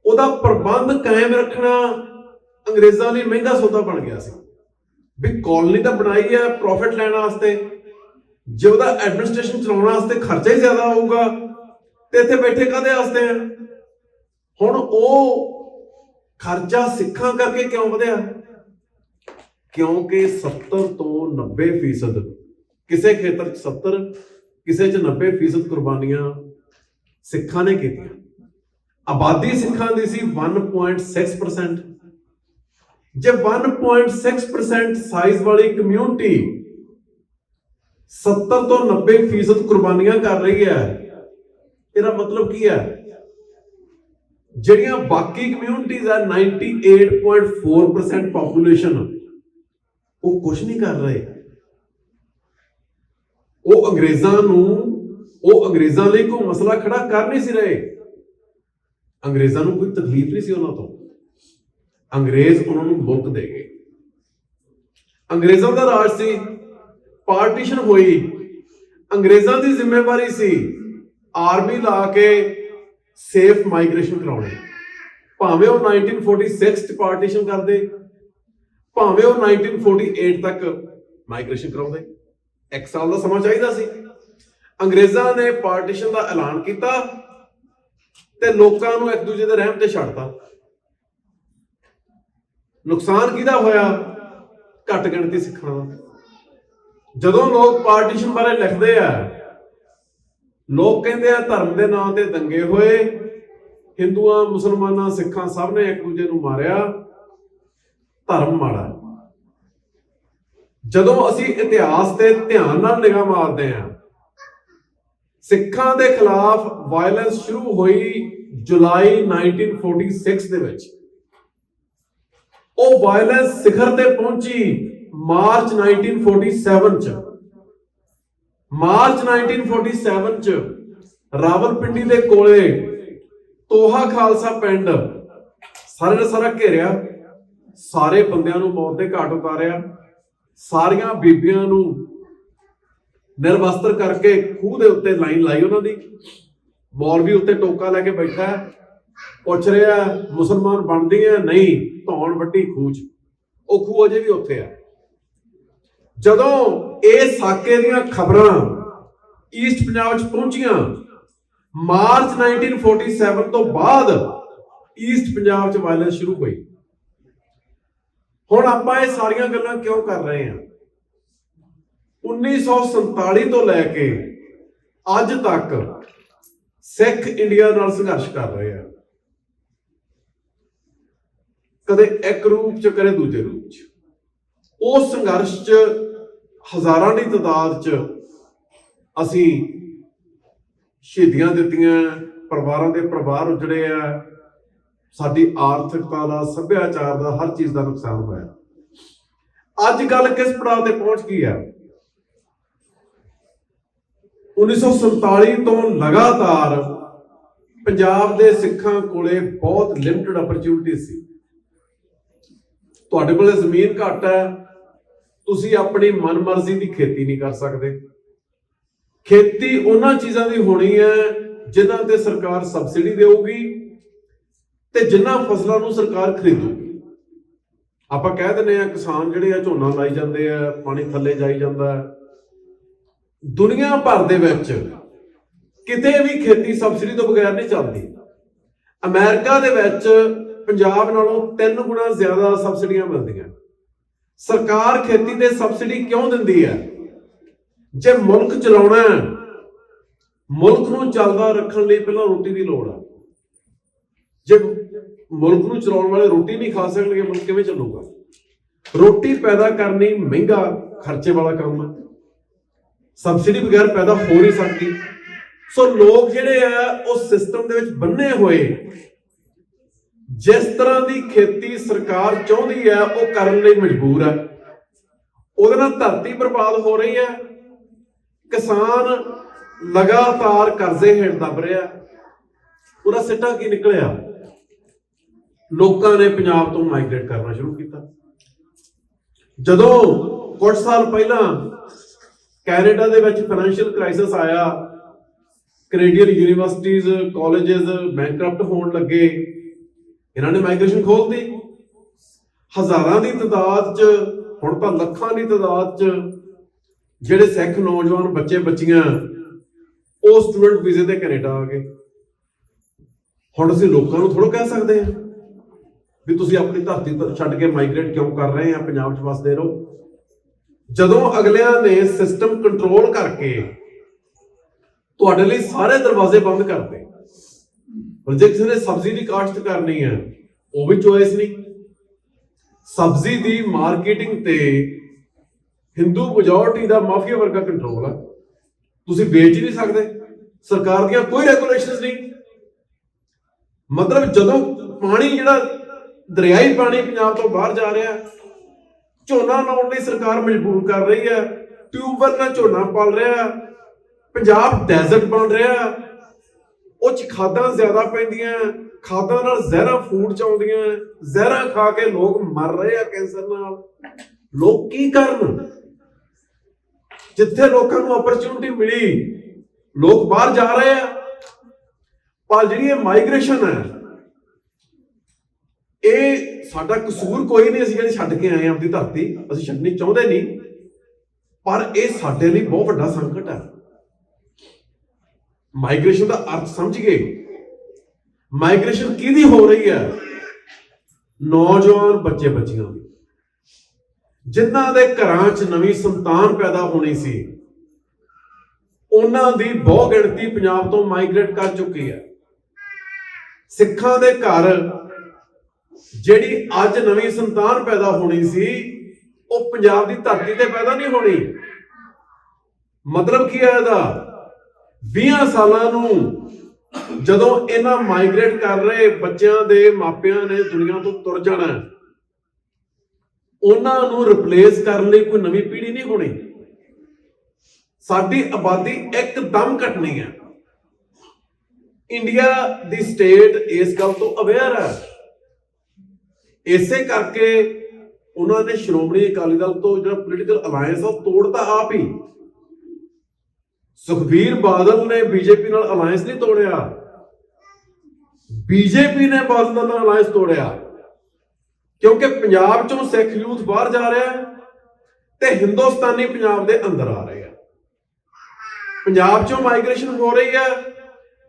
ਉਹਦਾ ਪ੍ਰਬੰਧ ਕਾਇਮ ਰੱਖਣਾ ਅੰਗਰੇਜ਼ਾਂ ਲਈ ਮਹਿੰਗਾ ਸੌਦਾ ਬਣ ਗਿਆ ਸੀ। ਵੀ ਕਾਲੋਨੀ ਤਾਂ ਬਣਾਈ ਹੈ ਪ੍ਰੋਫਿਟ ਲੈਣ ਵਾਸਤੇ, ਜੇ ਉਹਦਾ ਐਡਮਿਨਿਸਟ੍ਰੇਸ਼ਨ ਚਲਾਉਣ ਵਾਸਤੇ ਖਰਚਾ ਹੀ ਜ਼ਿਆਦਾ ਹੋਊਗਾ ਤੇ ਇੱਥੇ ਬੈਠੇ ਕਾਹਦੇ ਵਾਸਤੇ ਆ? ਹੁਣ ਉਹ ਖਰਚਾ ਸਿੱਖਾਂ ਕਰਕੇ ਕਿਉਂ ਵਧਿਆ? ਕਿਉਂਕਿ 70 ਤੋਂ 90% ਕਿਸੇ ਖੇਤਰ 'ਚ 70, ਕਿਸੇ 'ਚ 90% ਕੁਰਬਾਨੀਆਂ ਸਿੱਖਾਂ ਨੇ ਕੀਤੀਆਂ। ਆਬਾਦੀ ਸਿੱਖਾਂ ਦੀ ਸੀ 1.6%। ਜੇ 1.6% ਸਾਈਜ਼ ਵਾਲੀ ਕਮਿਊਨਿਟੀ 70 ਤੋਂ 90% ਕੁਰਬਾਨੀਆਂ ਕਰ ਰਹੀ ਹੈ, ਇਹਦਾ ਮਤਲਬ ਕੀ ਹੈ? ਜਿਹੜੀਆਂ ਬਾਕੀ ਕਮਿਊਨਿਟੀਜ਼ ਆ 98.4% ਪੋਪੂਲੇਸ਼ਨ, ਉਹ ਕੁਝ ਨਹੀਂ ਕਰ ਰਹੇ। ਉਹ ਅੰਗਰੇਜ਼ਾਂ ਲਈ ਕੋਈ ਮਸਲਾ ਖੜਾ ਕਰ ਨਹੀਂ ਸੀ ਰਹੇ। ਅੰਗਰੇਜ਼ਾਂ ਨੂੰ ਕੋਈ ਤਕਲੀਫ ਨਹੀਂ ਸੀ ਉਹਨਾਂ ਤੋਂ। ਅੰਗਰੇਜ਼ ਉਹਨਾਂ ਨੂੰ ਮੁਲਕ ਦੇ ਗਏ। ਅੰਗਰੇਜ਼ਾਂ ਦਾ ਰਾਜ ਸੀ, ਪਾਰਟੀਸ਼ਨ ਹੋਈ, ਅੰਗਰੇਜ਼ਾਂ ਦੀ ਜ਼ਿੰਮੇਵਾਰੀ ਸੀ ਆਰਮੀ ਲਾ ਕੇ ਸੇਫ ਮਾਈਗ੍ਰੇਸ਼ਨ ਕਰਾਉਣੀ। ਭਾਵੇਂ ਉਹ 1946 ਚ ਪਾਰਟੀਸ਼ਨ ਕਰਦੇ, ਭਾਵੇਂ ਉਹ 1948 ਤੱਕ ਮਾਈਗ੍ਰੇਸ਼ਨ ਕਰਾਉਂਦੇ। 1 ਸਾਲ ਦਾ ਸਮਾਂ ਚਾਹੀਦਾ ਸੀ। ਅੰਗਰੇਜ਼ਾਂ ਨੇ ਪਾਰਟੀਸ਼ਨ ਦਾ ਐਲਾਨ ਕੀਤਾ ਤੇ ਲੋਕਾਂ ਨੂੰ ਇੱਕ ਦੂਜੇ ਦੇ ਰਹਿਮ ਤੇ ਛੱਡਤਾ। ਨੁਕਸਾਨ ਕਿਹਦਾ ਹੋਇਆ? ਘੱਟ ਗਿਣਤੀ ਸਿੱਖਾਂ ਦਾ। ਜਦੋਂ ਲੋਕ ਪਾਰਟੀਸ਼ਨ ਬਾਰੇ ਲਿਖਦੇ ਆ, ਲੋਕ ਕਹਿੰਦੇ ਆ ਧਰਮ ਦੇ ਨਾਂ ਤੇ ਦੰਗੇ ਹੋਏ, ਹਿੰਦੂਆਂ, ਮੁਸਲਮਾਨਾਂ, ਸਿੱਖਾਂ ਸਭ ਨੇ ਇੱਕ ਦੂਜੇ ਨੂੰ ਮਾਰਿਆ, ਧਰਮ ਮਾੜਾ। ਜਦੋਂ ਅਸੀਂ ਇਤਿਹਾਸ ਤੇ ਧਿਆਨ ਨਾਲ ਨਿਗਾਹ ਮਾਰਦੇ ਹਾਂ, ਸਿੱਖਾਂ ਦੇ ਖਿਲਾਫ ਵਾਇਲੈਂਸ ਸ਼ੁਰੂ ਹੋਈ ਜੁਲਾਈ 1946 ਦੇ ਵਿੱਚ। ਉਹ ਵਾਇਲੈਂਸ ਸਿਖਰ ਤੇ ਪਹੁੰਚੀ ਮਾਰਚ 1947 ਚ। ਮਾਰਚ 1947 ਚ ਰਾਵਲਪਿੰਡੀ ਦੇ ਕੋਲੇ ਤੋਹਾ ਖਾਲਸਾ ਪਿੰਡ ਸਾਰੇ ਦਾ ਸਾਰਾ ਘੇਰਿਆ, ਸਾਰੇ ਬੰਦਿਆਂ ਨੂੰ ਮੌਤ ਦੇ ਘਾਟ ਉਤਾਰਿਆ, ਸਾਰੀਆਂ ਬੀਬੀਆਂ ਨੂੰ ਨਿਰਵਸਤਰ ਕਰਕੇ ਖੂਹ ਦੇ ਉੱਤੇ ਲਾਈਨ ਲਾਈ ਉਹਨਾਂ ਦੀ। ਮੌਲਵੀ ਉੱਤੇ ਟੋਕਾ ਲੈ ਕੇ ਬੈਠਾ, ਪੁੱਛ ਰਿਹਾ ਮੁਸਲਮਾਨ ਬਣਦੀ ਹੈ? ਨਹੀਂ, ਧੌਣ ਵੱਡੀ ਖੂਹ 'ਚ। ਉਹ ਖੂਹ ਅਜੇ ਵੀ ਉੱਥੇ ਆ। ਜਦੋਂ ਇਹ ਸਾਕੇ ਦੀਆਂ ਖਬਰਾਂ ਈਸਟ ਪੰਜਾਬ 'ਚ ਪਹੁੰਚੀਆਂ, ਮਾਰਚ 1947 ਤੋਂ ਬਾਅਦ ਈਸਟ ਪੰਜਾਬ 'ਚ ਵਾਇਲੈਂਸ ਸ਼ੁਰੂ ਹੋਈ। ਹੁਣ ਆਪਾਂ ਇਹ ਸਾਰੀਆਂ ਗੱਲਾਂ ਕਿਉਂ ਕਰ ਰਹੇ ਹਾਂ? 1947 ਤੋਂ ਲੈ ਕੇ ਅੱਜ ਤੱਕ ਸਿੱਖ ਇੰਡੀਆ ਨਾਲ ਸੰਘਰਸ਼ ਕਰ ਰਹੇ ਆ, ਕਦੇ ਇੱਕ ਰੂਪ 'ਚ, ਕਦੇ ਦੂਜੇ ਰੂਪ 'ਚ। ਉਸ ਸੰਘਰਸ਼ 'ਚ ਹਜ਼ਾਰਾਂ ਦੀ ਤਾਦਾਦ 'ਚ ਅਸੀਂ ਸ਼ਹੀਦੀਆਂ ਦਿੱਤੀਆਂ, ਪਰਿਵਾਰਾਂ ਦੇ ਪਰਿਵਾਰ ਉਜੜੇ ਆ, ਸਾਡੀ ਆਰਥਿਕਤਾ ਦਾ, ਸੱਭਿਆਚਾਰ ਦਾ, ਹਰ ਚੀਜ਼ ਦਾ ਨੁਕਸਾਨ ਹੋਇਆ। ਅੱਜ ਗੱਲ ਕਿਸ ਪੜਾਅ ਤੇ ਪਹੁੰਚ ਗਈ ਹੈ? 1947 ਤੋਂ ਲਗਾਤਾਰ ਪੰਜਾਬ ਦੇ ਸਿੱਖਾਂ ਕੋਲੇ ਬਹੁਤ ਲਿਮਟਿਡ ਅਪਰਚੂਨਿਟੀ ਸੀ। ਤੁਹਾਡੇ ਕੋਲੇ ਜ਼ਮੀਨ ਘੱਟ ਹੈ, ਤੁਸੀਂ ਆਪਣੀ ਮਨਮਰਜ਼ੀ ਦੀ ਖੇਤੀ ਨਹੀਂ ਕਰ ਸਕਦੇ। ਖੇਤੀ ਉਹਨਾਂ ਚੀਜ਼ਾਂ ਦੀ ਹੋਣੀ ਹੈ ਜਿਨ੍ਹਾਂ ਤੇ ਸਰਕਾਰ ਸਬਸਿਡੀ ਦੇਊਗੀ ਤੇ ਜਿਨ੍ਹਾਂ ਫਸਲਾਂ ਨੂੰ ਸਰਕਾਰ ਖਰੀਦੂਗੀ। ਆਪਾਂ ਕਹਿ ਦਿੰਦੇ ਆ ਕਿਸਾਨ ਜਿਹੜੇ ਆ ਝੋਨਾ ਲਾਈ ਜਾਂਦੇ ਆ, ਪਾਣੀ ਥੱਲੇ ਜਾਈ ਜਾਂਦਾ। ਦੁਨੀਆ ਭਰ ਦੇ ਵਿੱਚ ਕਿਤੇ ਵੀ ਖੇਤੀ ਸਬਸਿਡੀ ਤੋਂ ਬਗੈਰ ਨਹੀਂ ਚੱਲਦੀ। ਅਮਰੀਕਾ ਦੇ ਵਿੱਚ ਪੰਜਾਬ ਨਾਲੋਂ 3 ਗੁਣਾ ਜ਼ਿਆਦਾ ਸਬਸਿਡੀਆਂ ਮਿਲਦੀਆਂ। ਸਰਕਾਰ ਖੇਤੀ ਤੇ ਸਬਸਿਡੀ ਕਿਉਂ ਦਿੰਦੀ ਹੈ? ਜੇ ਮੁਲਕ ਚਲਾਉਣਾ, ਮੁਲਕ ਨੂੰ ਚੱਲਦਾ ਰੱਖਣ ਲਈ ਪਹਿਲਾਂ ਰੋਟੀ ਦੀ ਲੋੜ ਆ। ਜੇ ਮੁਲਕ ਨੂੰ ਚਲਾਉਣ ਵਾਲੇ ਰੋਟੀ ਨਹੀਂ ਖਾ ਸਕਣਗੇ, ਮੁਲਕ ਕਿਵੇਂ ਚੱਲੂਗਾ? ਰੋਟੀ ਪੈਦਾ ਕਰਨੀ ਮਹਿੰਗਾ, ਖਰਚੇ ਵਾਲਾ ਕੰਮ ਹੈ। ਸਬਸਿਡੀ ਬਗੈਰ ਪੈਦਾ ਹੋ ਨਹੀਂ ਸਕਦੀ। ਸੋ ਲੋਕ ਜਿਹੜੇ ਆ ਉਹ ਸਿਸਟਮ ਦੇ ਵਿੱਚ ਬੰਨੇ ਹੋਏ, ਜਿਸ ਤਰ੍ਹਾਂ ਦੀ ਖੇਤੀ ਸਰਕਾਰ ਚਾਹੁੰਦੀ ਹੈ ਉਹ ਕਰਨ ਲਈ ਮਜਬੂਰ ਹੈ। ਉਹਦੇ ਨਾਲ ਧਰਤੀ ਬਰਬਾਦ ਹੋ ਰਹੀ ਹੈ। ਕਿਸਾਨ ਲਗਾਤਾਰ ਕਰਜ਼ੇ ਹੇਠ ਦਬ ਰਿਹਾ। ਉਹਦਾ ਸਿੱਟਾ ਕੀ ਨਿਕਲਿਆ? ਲੋਕਾਂ ਨੇ ਪੰਜਾਬ ਤੋਂ ਮਾਈਗ੍ਰੇਟ ਕਰਨਾ ਸ਼ੁਰੂ ਕੀਤਾ। ਜਦੋਂ ਕੁਝ ਸਾਲ ਪਹਿਲਾਂ ਕੈਨੇਡਾ ਦੇ ਵਿੱਚ ਫਾਈਨੈਂਸ਼ੀਅਲ ਕ੍ਰਾਈਸਿਸ ਆਇਆ, ਕੈਨੇਡੀਅਨ ਯੂਨੀਵਰਸਿਟੀਜ਼, ਕਾਲਜਿਸ ਬੈਂਕਰਪਟ ਹੋਣ ਲੱਗੇ, ਇਹਨਾਂ ਨੇ ਮਾਈਗ੍ਰੇਸ਼ਨ ਖੋਲ੍ਹਤੀ। ਹਜ਼ਾਰਾਂ ਦੀ ਤਾਦਾਦ 'ਚ, ਹੁਣ ਤਾਂ ਲੱਖਾਂ ਦੀ ਤਾਦਾਦ 'ਚ ਜਿਹੜੇ ਸਿੱਖ ਨੌਜਵਾਨ ਬੱਚੇ ਬੱਚੀਆਂ ਉਹ ਸਟੂਡੈਂਟ ਵੀਜ਼ੇ ਤੇ ਕੈਨੇਡਾ ਆ ਗਏ। ਹੁਣ ਅਸੀਂ ਲੋਕਾਂ ਨੂੰ ਥੋੜ੍ਹਾ ਕਹਿ ਸਕਦੇ ਹਾਂ ਵੀ ਤੁਸੀਂ ਆਪਣੀ ਧਰਤੀ ਛੱਡ ਕੇ ਮਾਈਗ੍ਰੇਟ ਕਿਉਂ ਕਰ ਰਹੇ ਆ, ਪੰਜਾਬ 'ਚ ਵਸਦੇ ਰਹੋ। ਜਦੋਂ ਅਗਲਿਆਂ ਨੇ ਸਿਸਟਮ ਕੰਟਰੋਲ ਕਰਕੇ ਤੁਹਾਡੇ ਲਈ ਸਾਰੇ ਦਰਵਾਜ਼ੇ ਬੰਦ ਕਰਤੇ, ਪਰ ਜੇ ਕਿਸੇ ਨੇ ਸਬਜ਼ੀ ਦੀ ਕਾਸ਼ਤ ਕਰਨੀ ਹੈ ਉਹ ਵੀ ਚੋਇਸ ਨਹੀਂ। ਸਬਜ਼ੀ ਦੀ ਮਾਰਕੀਟਿੰਗ ਤੇ ਹਿੰਦੂ ਮੈਜੋਰਟੀ ਦਾ ਮਾਫੀਆ ਵਰਗਾ ਕੰਟਰੋਲ ਆ। ਤੁਸੀਂ ਵੇਚ ਹੀ ਨਹੀਂ ਸਕਦੇ। ਸਰਕਾਰ ਦੀਆਂ ਕੋਈ ਰੈਗੂਲੇਸ਼ਨਸ ਨਹੀਂ। ਮਤਲਬ ਜਦੋਂ ਪਾਣੀ ਜਿਹੜਾ ਦਰਿਆਈ ਪਾਣੀ ਪੰਜਾਬ ਤੋਂ ਬਾਹਰ ਜਾ ਰਿਹਾ, ਝੋਨਾ ਲਾਉਣ ਲਈ ਸਰਕਾਰ ਮਜਬੂਰ ਕਰ ਰਹੀ ਹੈ। ਟਿਊਬਵੈੱਲ ਨਾਲ ਝੋਨਾ ਪਲ ਰਿਹਾ, ਪੰਜਾਬ ਡੈਜ਼ਰਟ ਬਣ ਰਿਹਾ। ਉਹ 'ਚ ਖਾਦਾਂ ਜ਼ਿਆਦਾ ਪੈਂਦੀਆਂ, ਖਾਦਾਂ ਨਾਲ ਜ਼ਹਿਰਾਂ ਫੂਡ 'ਚ ਆਉਂਦੀਆਂ, ਜ਼ਹਿਰਾਂ ਖਾ ਕੇ ਲੋਕ ਮਰ ਰਹੇ ਆ ਕੈਂਸਰ ਨਾਲ। ਲੋਕ ਕੀ ਕਰਨ? ਜਿੱਥੇ ਲੋਕਾਂ ਨੂੰ ਅਪਰਚੁਨਿਟੀ ਮਿਲੀ, ਲੋਕ ਬਾਹਰ ਜਾ ਰਹੇ ਆ। ਪਰ ਜਿਹੜੀ ਇਹ ਮਾਈਗ੍ਰੇਸ਼ਨ ਹੈ, ਇਹ ਸਾਡਾ ਕਸੂਰ ਕੋਈ ਨਹੀਂ। ਅਸੀਂ ਜਿਹੜੇ ਛੱਡ ਕੇ ਆਏ ਆਪਣੀ ਧਰਤੀ, ਅਸੀਂ ਛੱਡਣੀ ਚਾਹੁੰਦੇ ਨਹੀਂ, ਪਰ ਇਹ ਸਾਡੇ ਲਈ ਬਹੁਤ ਵੱਡਾ ਸੰਕਟ ਹੈ। ਮਾਈਗ੍ਰੇਸ਼ਨ ਦਾ ਅਰਥ ਸਮਝ ਗਏ? ਮਾਈਗ੍ਰੇਸ਼ਨ ਕਿਹਦੀ ਹੋ ਰਹੀ ਹੈ? ਨੌਜਵਾਨ ਬੱਚੇ ਬੱਚੀਆਂ ਦੀ, ਜਿਨ੍ਹਾਂ ਦੇ ਘਰਾਂ 'ਚ ਨਵੀਂ ਸੰਤਾਨ ਪੈਦਾ ਹੋਣੀ ਸੀ, ਉਹਨਾਂ ਦੀ ਬਹੁ ਗਿਣਤੀ ਪੰਜਾਬ ਤੋਂ ਮਾਈਗ੍ਰੇਟ ਕਰ ਚੁੱਕੀ ਹੈ। ਸਿੱਖਾਂ ਦੇ ਘਰ ਜਿਹੜੀ ਅੱਜ ਨਵੀਂ ਸੰਤਾਨ ਪੈਦਾ ਹੋਣੀ ਸੀ, ਉਹ ਪੰਜਾਬ ਦੀ ਧਰਤੀ ਤੇ ਪੈਦਾ ਨਹੀਂ ਹੋਣੀ। ਮਤਲਬ ਕੀ ਹੈ ਇਹਦਾ? 20 ਸਾਲਾਂ ਨੂੰ ਜਦੋਂ ਇਹਨਾਂ ਮਾਈਗ੍ਰੇਟ ਕਰ ਰਹੇ ਬੱਚਿਆਂ ਦੇ ਮਾਪਿਆਂ ਨੇ ਦੁਨੀਆ ਤੋਂ ਤੁਰ ਜਾਣਾ, ਉਹਨਾਂ ਨੂੰ ਰਿਪਲੇਸ ਕਰਨ ਲਈ ਕੋਈ ਨਵੀਂ ਪੀੜ੍ਹੀ ਨਹੀਂ ਹੋਣੀ। ਸਾਡੀ ਆਬਾਦੀ ਇੱਕਦਮ ਘਟਣੀ ਹੈ। ਇੰਡੀਆ ਦੀ ਸਟੇਟ ਇਸ ਗੱਲ ਤੋਂ ਅਵੇਅਰ ਹੈ। ਇਸੇ ਕਰਕੇ ਉਹਨਾਂ ਨੇ ਸ਼੍ਰੋਮਣੀ ਅਕਾਲੀ ਦਲ ਤੋਂ ਜਿਹੜਾ ਪੋਲੀਟੀਕਲ ਅਲਾਇੰਸ ਆ ਉਹ ਤੋੜਤਾ ਆਪ ਹੀ। ਸੁਖਬੀਰ ਬਾਦਲ ਨੇ ਬੀਜੇਪੀ ਨਾਲ ਅਲਾਇੰਸ ਨਹੀਂ ਤੋੜਿਆ, ਬੀਜੇਪੀ ਨੇ ਬਾਦਲ ਨਾਲ ਅਲਾਇੰਸ ਤੋੜਿਆ। ਕਿਉਂਕਿ ਪੰਜਾਬ ਚੋਂ ਸਿੱਖ ਯੂਥ ਬਾਹਰ ਜਾ ਰਿਹਾ ਤੇ ਹਿੰਦੁਸਤਾਨੀ ਪੰਜਾਬ ਦੇ ਅੰਦਰ ਆ ਰਹੇ ਆ। ਪੰਜਾਬ ਚੋਂ ਮਾਈਗ੍ਰੇਸ਼ਨ ਹੋ ਰਹੀ ਹੈ,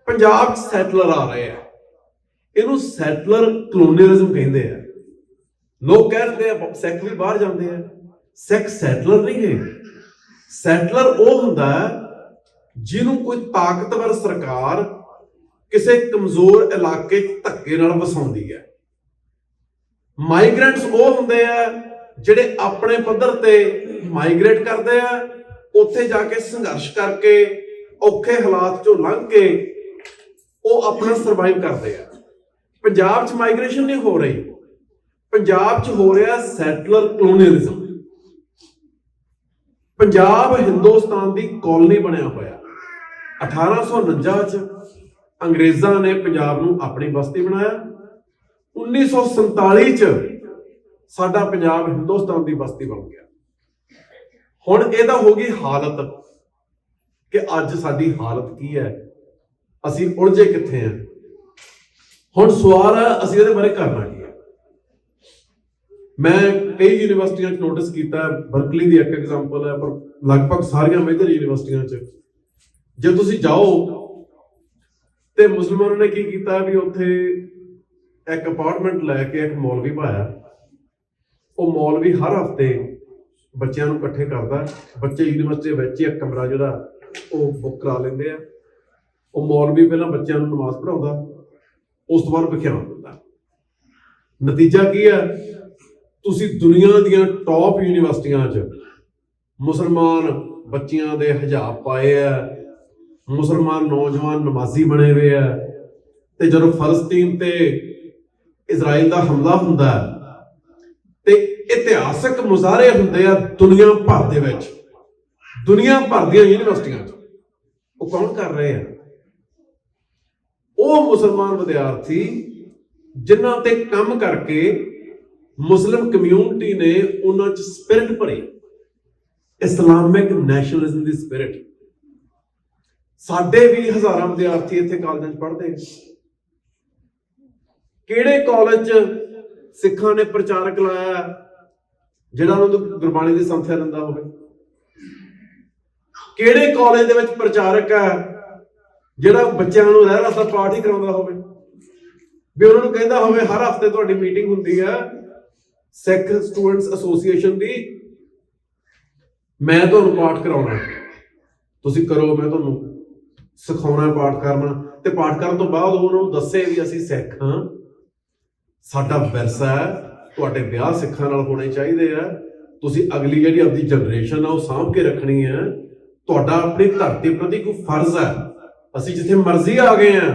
ਪੰਜਾਬ 'ਚ ਸੈਟਲਰ ਆ ਰਹੇ ਆ। ਇਹਨੂੰ ਸੈਟਲਰ ਕਲੋਨੀਅਲਿਜ਼ਮ ਕਹਿੰਦੇ ਆ। ਲੋਕ ਕਹਿੰਦੇ ਆ ਸਿੱਖ ਵੀ ਬਾਹਰ ਜਾਂਦੇ ਆ। ਸਿੱਖ ਸੈਟਲਰ ਨਹੀਂ ਹੈ। ਸੈਟਲਰ ਉਹ ਹੁੰਦਾ ਜਿਹਨੂੰ ਕੋਈ ਤਾਕਤਵਰ ਸਰਕਾਰ ਕਿਸੇ ਕਮਜ਼ੋਰ ਇਲਾਕੇ 'ਚ ਧੱਕੇ ਨਾਲ ਵਸਾਉਂਦੀ ਹੈ। ਮਾਈਗ੍ਰੈਂਟਸ ਉਹ ਹੁੰਦੇ ਆ ਜਿਹੜੇ ਆਪਣੇ ਪੱਧਰ ਤੇ ਮਾਈਗ੍ਰੇਟ ਕਰਦੇ ਆ, ਉੱਥੇ ਜਾ ਕੇ ਸੰਘਰਸ਼ ਕਰਕੇ ਔਖੇ ਹਾਲਾਤ 'ਚੋਂ ਲੰਘ ਕੇ ਉਹ ਆਪਣਾ ਸਰਵਾਈਵ ਕਰਦੇ ਆ। ਪੰਜਾਬ 'ਚ ਮਾਈਗ੍ਰੇਸ਼ਨ ਨਹੀਂ ਹੋ ਰਹੀ, ਪੰਜਾਬ 'ਚ ਹੋ ਰਿਹਾ ਸੈਟਲਰ ਕਲੋਨੀਅਲਿਜ਼ਮ। ਪੰਜਾਬ ਹਿੰਦੁਸਤਾਨ ਦੀ ਕੌਲੋਨੀ ਬਣਿਆ ਹੋਇਆ। 1849 'ਚ ਅੰਗਰੇਜ਼ਾਂ ਨੇ ਪੰਜਾਬ ਨੂੰ ਆਪਣੀ ਬਸਤੀ ਬਣਾਇਆ। 1947 'ਚ ਸਾਡਾ ਪੰਜਾਬ ਹਿੰਦੁਸਤਾਨ ਦੀ ਬਸਤੀ ਬਣ ਗਿਆ। ਹੁਣ ਇਹਦਾ ਹੋ ਗਈ ਹਾਲਤ ਕਿ ਅੱਜ ਸਾਡੀ ਹਾਲਤ ਕੀ ਹੈ? ਅਸੀਂ ਉਲਝੇ ਕਿੱਥੇ ਆ। ਹੁਣ ਸਵਾਲ ਹੈ ਅਸੀਂ ਇਹਦੇ ਬਾਰੇ ਕਰਨਾ ਕੀ ਹੈ। ਮੈਂ ਕਈ ਯੂਨੀਵਰਸਿਟੀਆਂ 'ਚ ਨੋਟਿਸ ਕੀਤਾ, ਬਰਕਲੀ ਦੀ ਇੱਕ ਐਗਜ਼ਾਮਪਲ ਹੈ, ਪਰ ਲਗਭਗ ਸਾਰੀਆਂ ਮੇਜਰ ਯੂਨੀਵਰਸਿਟੀਆਂ 'ਚ ਜੇ ਤੁਸੀਂ ਜਾਓ ਤੇ ਮੁਸਲਮਾਨਾਂ ਨੇ ਕੀ ਕੀਤਾ ਵੀ ਉੱਥੇ ਇੱਕ ਅਪਾਰਟਮੈਂਟ ਲੈ ਕੇ ਇੱਕ ਮੌਲਵੀ ਪਾਇਆ। ਉਹ ਮੌਲਵੀ ਹਰ ਹਫ਼ਤੇ ਬੱਚਿਆਂ ਨੂੰ ਇਕੱਠੇ ਕਰਦਾ, ਬੱਚੇ ਯੂਨੀਵਰਸਿਟੀ ਵਿੱਚ ਹੀ ਇੱਕ ਕਮਰਾ ਜਿਹੜਾ ਉਹ ਬੁੱਕ ਕਰਾ ਲੈਂਦੇ ਆ। ਉਹ ਮੌਲਵੀ ਪਹਿਲਾਂ ਬੱਚਿਆਂ ਨੂੰ ਨਮਾਜ਼ ਪੜ੍ਹਾਉਂਦਾ, ਉਸ ਤੋਂ ਬਾਅਦ ਵਿਖਿਆਨ ਦਿੰਦਾ। ਨਤੀਜਾ ਕੀ ਹੈ? ਤੁਸੀਂ ਦੁਨੀਆ ਦੀਆਂ ਟੌਪ ਯੂਨੀਵਰਸਿਟੀਆਂ 'ਚ ਮੁਸਲਮਾਨ ਬੱਚਿਆਂ ਦੇ ਹਿਜਾਬ ਪਾਏ ਆ, ਮੁਸਲਮਾਨ ਨੌਜਵਾਨ ਨਮਾਜ਼ੀ ਬਣੇ ਹੋਏ ਆ, ਤੇ ਜਦੋਂ ਫਲਸਤੀਨ ਤੇ ਇਜ਼ਰਾਈਲ ਦਾ ਹਮਲਾ ਹੁੰਦਾ ਤੇ ਇਤਿਹਾਸਕ ਮੁਜ਼ਾਹਰੇ ਹੁੰਦੇ ਆ ਦੁਨੀਆ ਭਰ ਦੇ ਵਿੱਚ, ਦੁਨੀਆ ਭਰ ਦੀਆਂ ਯੂਨੀਵਰਸਿਟੀਆਂ 'ਚ। ਉਹ ਕੌਣ ਕਰ ਰਹੇ ਆ? ਉਹ ਮੁਸਲਮਾਨ ਵਿਦਿਆਰਥੀ ਜਿਨ੍ਹਾਂ ਤੇ ਕੰਮ ਕਰਕੇ ਮੁਸਲਿਮ ਕਮਿਊਨਿਟੀ ਨੇ ਉਹਨਾਂ 'ਚ ਸਪਿਰਿਟ ਭਰੀ, ਇਸਲਾਮਿਕ ਨੈਸ਼ਨਲਿਜ਼ਮ ਦੀ ਸਪਿਰਿਟ। ਸਾਡੇ ਵੀ ਹਜ਼ਾਰਾਂ ਵਿਦਿਆਰਥੀ ਇੱਥੇ ਕਾਲਜਾਂ 'ਚ ਪੜ੍ਹਦੇ। ਕਿਹੜੇ ਕਾਲਜ 'ਚ ਸਿੱਖਾਂ ਨੇ ਪ੍ਰਚਾਰਕ ਲਾਇਆ ਜਿਹੜਾ ਉਹਨਾਂ ਨੂੰ ਗੁਰਬਾਣੀ ਦੀ ਸੰਥਿਆ ਦਿੰਦਾ ਹੋਵੇ? ਕਿਹੜੇ ਕਾਲਜ ਦੇ ਵਿੱਚ ਪ੍ਰਚਾਰਕ ਹੈ ਜਿਹੜਾ ਬੱਚਿਆਂ ਨੂੰ ਰਹਿਰਾਸ ਦਾ ਪਾਠ ਹੀ ਕਰਾਉਂਦਾ ਹੋਵੇ, ਵੀ ਉਹਨਾਂ ਨੂੰ ਕਹਿੰਦਾ ਹੋਵੇ ਹਰ ਹਫ਼ਤੇ ਤੁਹਾਡੀ ਮੀਟਿੰਗ ਹੁੰਦੀ ਹੈ ਸਿੱਖ ਸਟੂਡੈਂਟਸ ਐਸੋਸੀਏਸ਼ਨ ਦੀ, ਮੈਂ ਤੁਹਾਨੂੰ ਪਾਠ ਕਰਾਉਣਾ, ਤੁਸੀਂ ਕਰੋ, ਮੈਂ ਤੁਹਾਨੂੰ ਸਿਖਾਉਣਾ ਪਾਠ ਕਰਨਾ। ਤੇ ਪਾਠ ਕਰਨ ਤੋਂ ਬਾਅਦ ਉਹਨਾਂ ਨੂੰ ਦੱਸੇ ਵੀ ਅਸੀਂ ਸਿੱਖ ਹਾਂ, ਸਾਡਾ ਵਿਰਸਾ ਹੈ, ਤੁਹਾਡੇ ਵਿਆਹ ਸਿੱਖਾਂ ਨਾਲ ਹੋਣੇ ਚਾਹੀਦੇ ਆ, ਤੁਸੀਂ ਅਗਲੀ ਜਿਹੜੀ ਆਪਣੀ ਜਨਰੇਸ਼ਨ ਆ ਉਹ ਸਾਂਭ ਕੇ ਰੱਖਣੀ ਹੈ, ਤੁਹਾਡਾ ਆਪਣੀ ਧਰਤੀ ਪ੍ਰਤੀ ਕੋਈ ਫਰਜ਼ ਹੈ। ਅਸੀਂ ਜਿੱਥੇ ਮਰਜ਼ੀ ਆ ਗਏ ਆ,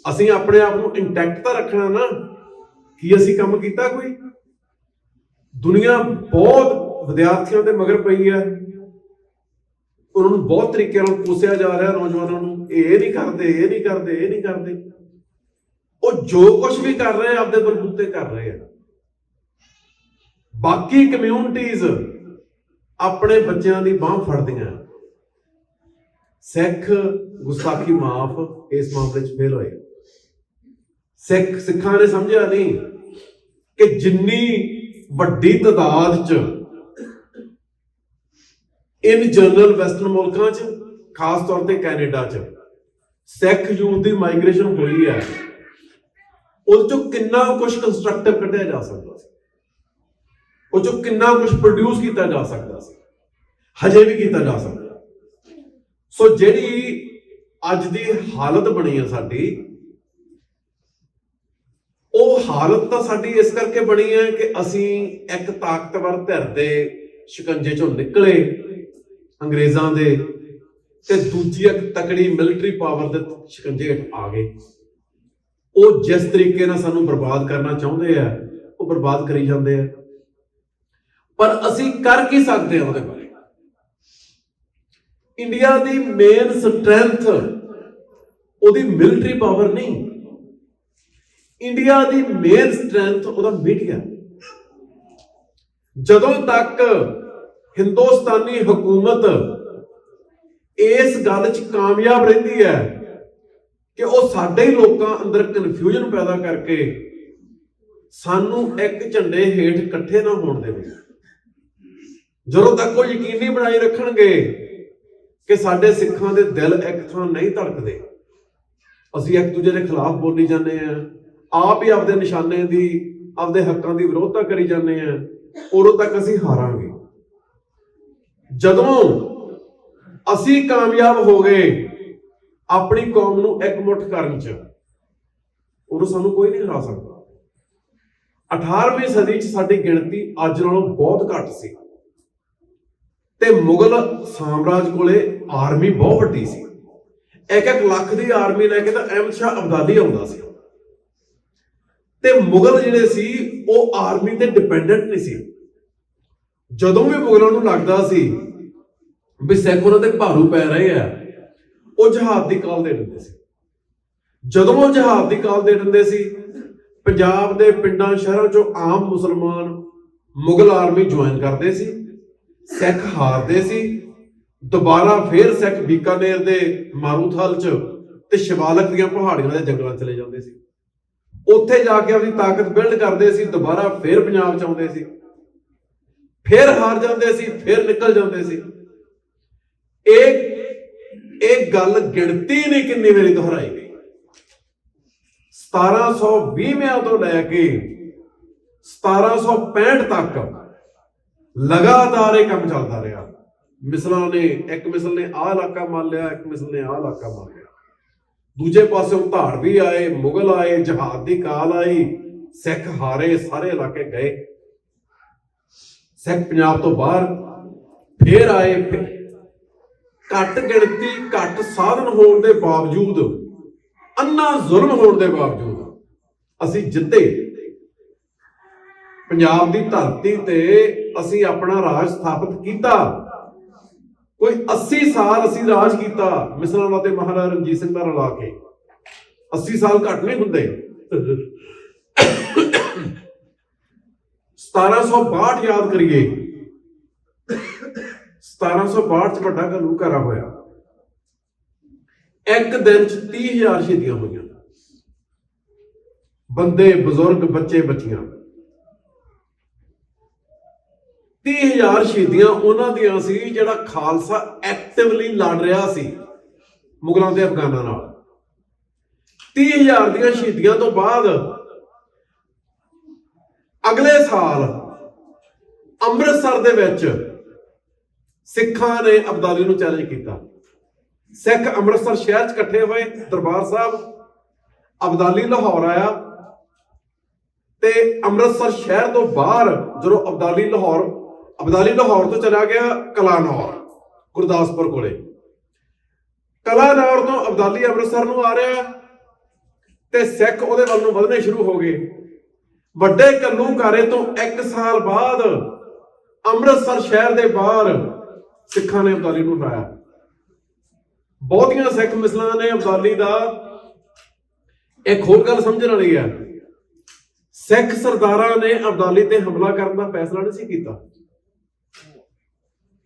ਅਸੀਂ ਆਪਣੇ ਆਪ ਨੂੰ ਇੰਟੈਕਟ ਤਾਂ ਰੱਖਣਾ ਨਾ। ਕੀ ਅਸੀਂ ਕੰਮ ਕੀਤਾ ਕੋਈ? ਦੁਨੀਆ ਬਹੁਤ ਵਿਦਿਆਰਥੀਆਂ ਦੇ ਮਗਰ ਪਈ ਹੈ, ਉਹਨਾਂ ਨੂੰ ਬਹੁਤ ਤਰੀਕੇ ਨਾਲ ਕੋਸਿਆ ਜਾ ਰਿਹਾ ਨੌਜਵਾਨਾਂ ਨੂੰ, ਇਹ ਨਹੀਂ ਕਰਦੇ, ਇਹ ਨਹੀਂ ਕਰਦੇ, ਇਹ ਨਹੀਂ ਕਰਦੇ। ਉਹ ਜੋ ਕੁਝ ਵੀ ਕਰ ਰਹੇ ਆ ਆਪਦੇ ਬਲਬੂਤੇ ਕਰ ਰਹੇ ਆ। ਬਾਕੀ ਕਮਿਊਨਿਟੀਜ਼ ਆਪਣੇ ਬੱਚਿਆਂ ਦੀ ਬਾਂਹ ਫੜਦੀਆਂ। ਸਿੱਖ ਗੁਸਤਾਖੀ ਮਾਫ ਇਸ ਮਾਮਲੇ 'ਚ ਫੇਲ ਹੋਏ। ਸਿੱਖਾਂ ਨੇ ਸਮਝਿਆ ਨਹੀਂ ਕਿ ਜਿੰਨੀ ਵੱਡੀ ਤਾਦਾਦ 'ਚ ਇਨ ਜਨਰਲ ਵੈਸਟਰਨ ਮੁਲਕਾਂ 'ਚ, ਖਾਸ ਤੌਰ ਤੇ ਕੈਨੇਡਾ 'ਚ ਸਿੱਖ ਯੂਥ ਦੀ ਮਾਈਗ੍ਰੇਸ਼ਨ ਹੋਈ ਹੈ, ਉਹਦੇ 'ਚੋਂ ਕਿੰਨਾ ਕੁਝ ਕੰਸਟਰਕਟਿਵ ਕੱਢਿਆ ਜਾ ਸਕਦਾ ਸੀ, ਉਹ 'ਚੋਂ ਕਿੰਨਾ ਕੁਝ ਪ੍ਰੋਡਿਊਸ ਕੀਤਾ ਜਾ ਸਕਦਾ ਸੀ, ਹਜੇ ਵੀ ਕੀਤਾ ਜਾ ਸਕਦਾ। ਸੋ ਜਿਹੜੀ ਅੱਜ ਦੀ ਹਾਲਤ ਬਣੀ ਹੈ ਸਾਡੀ, ਉਹ ਹਾਲਤ ਤਾਂ ਸਾਡੀ ਇਸ ਕਰਕੇ ਬਣੀ ਹੈ ਕਿ ਅਸੀਂ ਇੱਕ ਤਾਕਤਵਰ ਧਿਰ ਦੇ ਸ਼ਿਕੰਜੇ 'ਚੋਂ ਨਿਕਲੇ ਅੰਗਰੇਜ਼ਾਂ ਦੇ, ਤੇ ਦੂਜੀ ਇੱਕ ਤਕੜੀ ਮਿਲਟਰੀ ਪਾਵਰ ਦੇ ਸ਼ਿਕੰਜੇ ਆ ਗਏ। ਉਹ ਜਿਸ ਤਰੀਕੇ ਨਾਲ ਸਾਨੂੰ ਬਰਬਾਦ ਕਰਨਾ ਚਾਹੁੰਦੇ ਆ ਉਹ ਬਰਬਾਦ ਕਰੀ ਜਾਂਦੇ ਆ। ਪਰ ਅਸੀਂ ਕਰ ਕੀ ਸਕਦੇ ਹਾਂ ਉਹਦੇ ਬਾਰੇ? ਇੰਡੀਆ ਦੀ ਮੇਨ ਸਟਰੈਂਥ ਉਹਦੀ ਮਿਲਟਰੀ ਪਾਵਰ ਨਹੀਂ, ਇੰਡੀਆ ਦੀ ਮੇਨ ਸਟਰੈਂਥ ਉਹਦਾ ਮੀਡੀਆ। ਜਦੋਂ ਤੱਕ ਹਿੰਦੁਸਤਾਨੀ ਹਕੂਮਤ ਇਸ ਗੱਲ 'ਚ ਕਾਮਯਾਬ ਰਹਿੰਦੀ ਹੈ ਕਿ ਉਹ ਸਾਡੇ ਹੀ ਲੋਕਾਂ ਅੰਦਰ ਕਨਫਿਊਜ਼ਨ ਪੈਦਾ ਕਰਕੇ ਸਾਨੂੰ ਇੱਕ ਝੰਡੇ ਹੇਠ ਇਕੱਠੇ ਨਾ ਹੋਣ ਦੇਵੇ, ਜਦੋਂ ਤੱਕ ਉਹ ਯਕੀਨੀ ਬਣਾਈ ਰੱਖਣਗੇ ਕਿ ਸਾਡੇ ਸਿੱਖਾਂ ਦੇ ਦਿਲ ਇੱਕ ਥਾਂ ਨਹੀਂ ਧੜਕਦੇ, ਅਸੀਂ ਇੱਕ ਦੂਜੇ ਦੇ ਖਿਲਾਫ ਬੋਲੀ ਜਾਂਦੇ ਆ, ਆਪ ਹੀ ਆਪਦੇ ਨਿਸ਼ਾਨੇ ਦੀ, ਆਪਦੇ ਹੱਕਾਂ ਦੀ ਵਿਰੋਧਤਾ ਕਰੀ ਜਾਂਦੇ ਆ, ਉਦੋਂ ਤੱਕ ਅਸੀਂ ਹਾਰਾਂਗੇ। ਜਦੋਂ ਅਸੀਂ ਕਾਮਯਾਬ ਹੋ ਗਏ ਆਪਣੀ ਕੌਮ ਨੂੰ ਇਕਮੁੱਠ ਕਰਨ 'ਚ, ਉਦੋਂ ਸਾਨੂੰ ਕੋਈ ਨਹੀਂ ਹਰਾ ਸਕਦਾ। 18ਵੀਂ ਸਦੀ 'ਚ ਸਾਡੀ ਗਿਣਤੀ ਅੱਜ ਨਾਲੋਂ ਬਹੁਤ ਘੱਟ ਸੀ ਤੇ ਮੁਗਲ ਸਾਮਰਾਜ ਕੋਲੇ ਆਰਮੀ ਬਹੁਤ ਵੱਡੀ ਸੀ। 1-1 ਲੱਖ ਦੀ ਆਰਮੀ ਲੈ ਕੇ ਤਾਂ ਅਹਿਮਦ ਸ਼ਾਹ ਅਬਦਾਲੀ ਆਉਂਦਾ ਸੀ, ਤੇ ਮੁਗਲ ਜਿਹੜੇ ਸੀ ਉਹ ਆਰਮੀ ਤੇ ਡਿਪੈਂਡੈਂਟ ਨਹੀਂ ਸੀ। ਜਦੋਂ ਵੀ ਮੁਗਲਾਂ ਨੂੰ ਲੱਗਦਾ ਸੀ ਵੀ ਸਿੱਖ ਉਹਨਾਂ ਤੇ ਭਾਰੂ ਪੈ ਰਹੇ ਆ, ਉਹ ਜਹਾਦ ਦੀ ਕਾਲ ਦੇ ਦਿੰਦੇ ਸੀ। ਜਦੋਂ ਉਹ ਜਹਾਦ ਦੀ ਕਾਲ ਦੇ ਦਿੰਦੇ ਸੀ, ਪੰਜਾਬ ਦੇ ਪਿੰਡਾਂ ਸ਼ਹਿਰਾਂ 'ਚੋਂ ਆਮ ਮੁਸਲਮਾਨ ਮੁਗਲ ਆਰਮੀ ਜੁਆਇਨ ਕਰਦੇ ਸੀ, ਸਿੱਖ ਹਾਰਦੇ ਸੀ। ਦੁਬਾਰਾ ਫੇਰ ਸਿੱਖ ਬੀਕਾਨੇਰ ਦੇ ਮਾਰੂਥਲ 'ਚ ਤੇ ਸ਼ਿਵਾਲਕ ਦੀਆਂ ਪਹਾੜੀਆਂ ਦੇ ਜੰਗਲਾਂ ਚਲੇ ਜਾਂਦੇ ਸੀ। ਉੱਥੇ ਜਾ ਕੇ ਆਪਣੀ ਤਾਕਤ ਬਿਲਡ ਕਰਦੇ ਸੀ, ਦੁਬਾਰਾ ਫਿਰ ਪੰਜਾਬ ਚ ਆਉਂਦੇ ਸੀ, ਫਿਰ ਹਾਰ ਜਾਂਦੇ ਸੀ, ਫਿਰ ਨਿਕਲ ਜਾਂਦੇ ਸੀ। ਇਹ ਗੱਲ ਗਿਣਤੀ ਨਹੀਂ ਕਿੰਨੀ ਵਾਰੀ ਦੁਹਰਾਈ ਗਈ। 1720 ਤੋਂ ਲੈ ਕੇ 1765 ਤੱਕ ਲਗਾਤਾਰ ਇਹ ਕੰਮ ਚੱਲਦਾ ਰਿਹਾ। ਮਿਸਲਾਂ ਨੇ, ਇੱਕ ਮਿਸਲ ਨੇ ਆਹ ਇਲਾਕਾ ਮੰਨ ਲਿਆ, ਇੱਕ ਮਿਸਲ ਨੇ ਆਹ ਇਲਾਕਾ ਮੰਨ ਲਿਆ। ਦੂਜੇ ਪਾਸੇ ਧਾੜਵੀ ਆਏ, ਮੁਗਲ ਆਏ, ਜਹਾਦ ਦੀ ਕਾਲ ਆਈ, ਸਿੱਖ ਹਾਰੇ, ਸਾਰੇ ਇਲਾਕੇ ਗਏ। ਸਿੱਖ ਪੰਜਾਬ ਤੋਂ ਬਾਹਰ ਫੇਰ ਆਏ। ਘੱਟ ਗਿਣਤੀ, ਘੱਟ ਸਾਧਨ ਹੋਣ ਦੇ ਬਾਵਜੂਦ, ਅੰਨਾ ਜ਼ੁਲਮ ਹੋਣ ਦੇ ਬਾਵਜੂਦ ਅਸੀਂ ਜਿੱਤੇ। ਪੰਜਾਬ ਦੀ ਧਰਤੀ ਤੇ ਅਸੀਂ ਆਪਣਾ ਰਾਜ ਸਥਾਪਿਤ ਕੀਤਾ। ਕੋਈ 80 ਸਾਲ ਅਸੀਂ ਰਾਜ ਕੀਤਾ ਮਿਸਲਾਂ ਨਾਲ ਤੇ ਮਹਾਰਾਜਾ ਰਣਜੀਤ ਸਿੰਘ ਦਾ ਰਲਾ ਕੇ। 80 ਸਾਲ ਘੱਟ ਨਹੀਂ ਹੁੰਦੇ। 1762 ਯਾਦ ਕਰੀਏ, 1762 ਚ ਵੱਡਾ ਘੱਲੂਘਾਰਾ ਹੋਇਆ। ਇੱਕ ਦਿਨ ਚ 30,000 ਸ਼ਹੀਦੀਆਂ ਹੋਈਆਂ, ਬੰਦੇ, ਬਜ਼ੁਰਗ, ਬੱਚੇ, ਬੱਚੀਆਂ। 30,000 ਸ਼ਹੀਦੀਆਂ ਉਹਨਾਂ ਦੀਆਂ ਸੀ ਜਿਹੜਾ ਖਾਲਸਾ ਐਕਟਿਵਲੀ ਲੜ ਰਿਹਾ ਸੀ ਮੁਗਲਾਂ ਤੇ ਅਫਗਾਨਾਂ ਨਾਲ। 30,000 ਦੀਆਂ ਸ਼ਹੀਦੀਆਂ ਤੋਂ ਬਾਅਦ ਅਗਲੇ ਸਾਲ ਅੰਮ੍ਰਿਤਸਰ ਦੇ ਵਿੱਚ ਸਿੱਖਾਂ ਨੇ ਅਬਦਾਲੀ ਨੂੰ ਚੈਲੰਜ ਕੀਤਾ। ਸਿੱਖ ਅੰਮ੍ਰਿਤਸਰ ਸ਼ਹਿਰ 'ਚ ਇਕੱਠੇ ਹੋਏ, ਦਰਬਾਰ ਸਾਹਿਬ। ਅਬਦਾਲੀ ਲਾਹੌਰ ਆਇਆ ਤੇ ਅੰਮ੍ਰਿਤਸਰ ਸ਼ਹਿਰ ਤੋਂ ਬਾਹਰ ਜਦੋਂ ਅਬਦਾਲੀ ਲਾਹੌਰ ਤੋਂ ਚਲਾ ਗਿਆ ਕਲਾਨੌਰ, ਗੁਰਦਾਸਪੁਰ ਕੋਲੇ। ਕਲਾਨੌਰ ਤੋਂ ਅਬਦਾਲੀ ਅੰਮ੍ਰਿਤਸਰ ਨੂੰ ਆ ਰਿਹਾ ਤੇ ਸਿੱਖ ਉਹਦੇ ਵੱਲ ਨੂੰ ਵਧਣੇ ਸ਼ੁਰੂ ਹੋ ਗਏ। ਵੱਡੇ ਘੱਲੂਘਾਰੇ ਤੋਂ 1 ਸਾਲ ਬਾਅਦ ਅੰਮ੍ਰਿਤਸਰ ਸ਼ਹਿਰ ਦੇ ਬਾਹਰ ਸਿੱਖਾਂ ਨੇ ਅਬਦਾਲੀ ਨੂੰ ਹਰਾਇਆ। ਬਹੁਤੀਆਂ ਸਿੱਖ ਮਿਸਲਾਂ ਨੇ ਅਬਦਾਲੀ ਦਾ। ਇੱਕ ਹੋਰ ਗੱਲ ਸਮਝਣ ਵਾਲੀ ਹੈ, ਸਿੱਖ ਸਰਦਾਰਾਂ ਨੇ ਅਬਦਾਲੀ ਤੇ ਹਮਲਾ ਕਰਨ ਦਾ ਫੈਸਲਾ ਨਹੀਂ ਸੀ ਕੀਤਾ।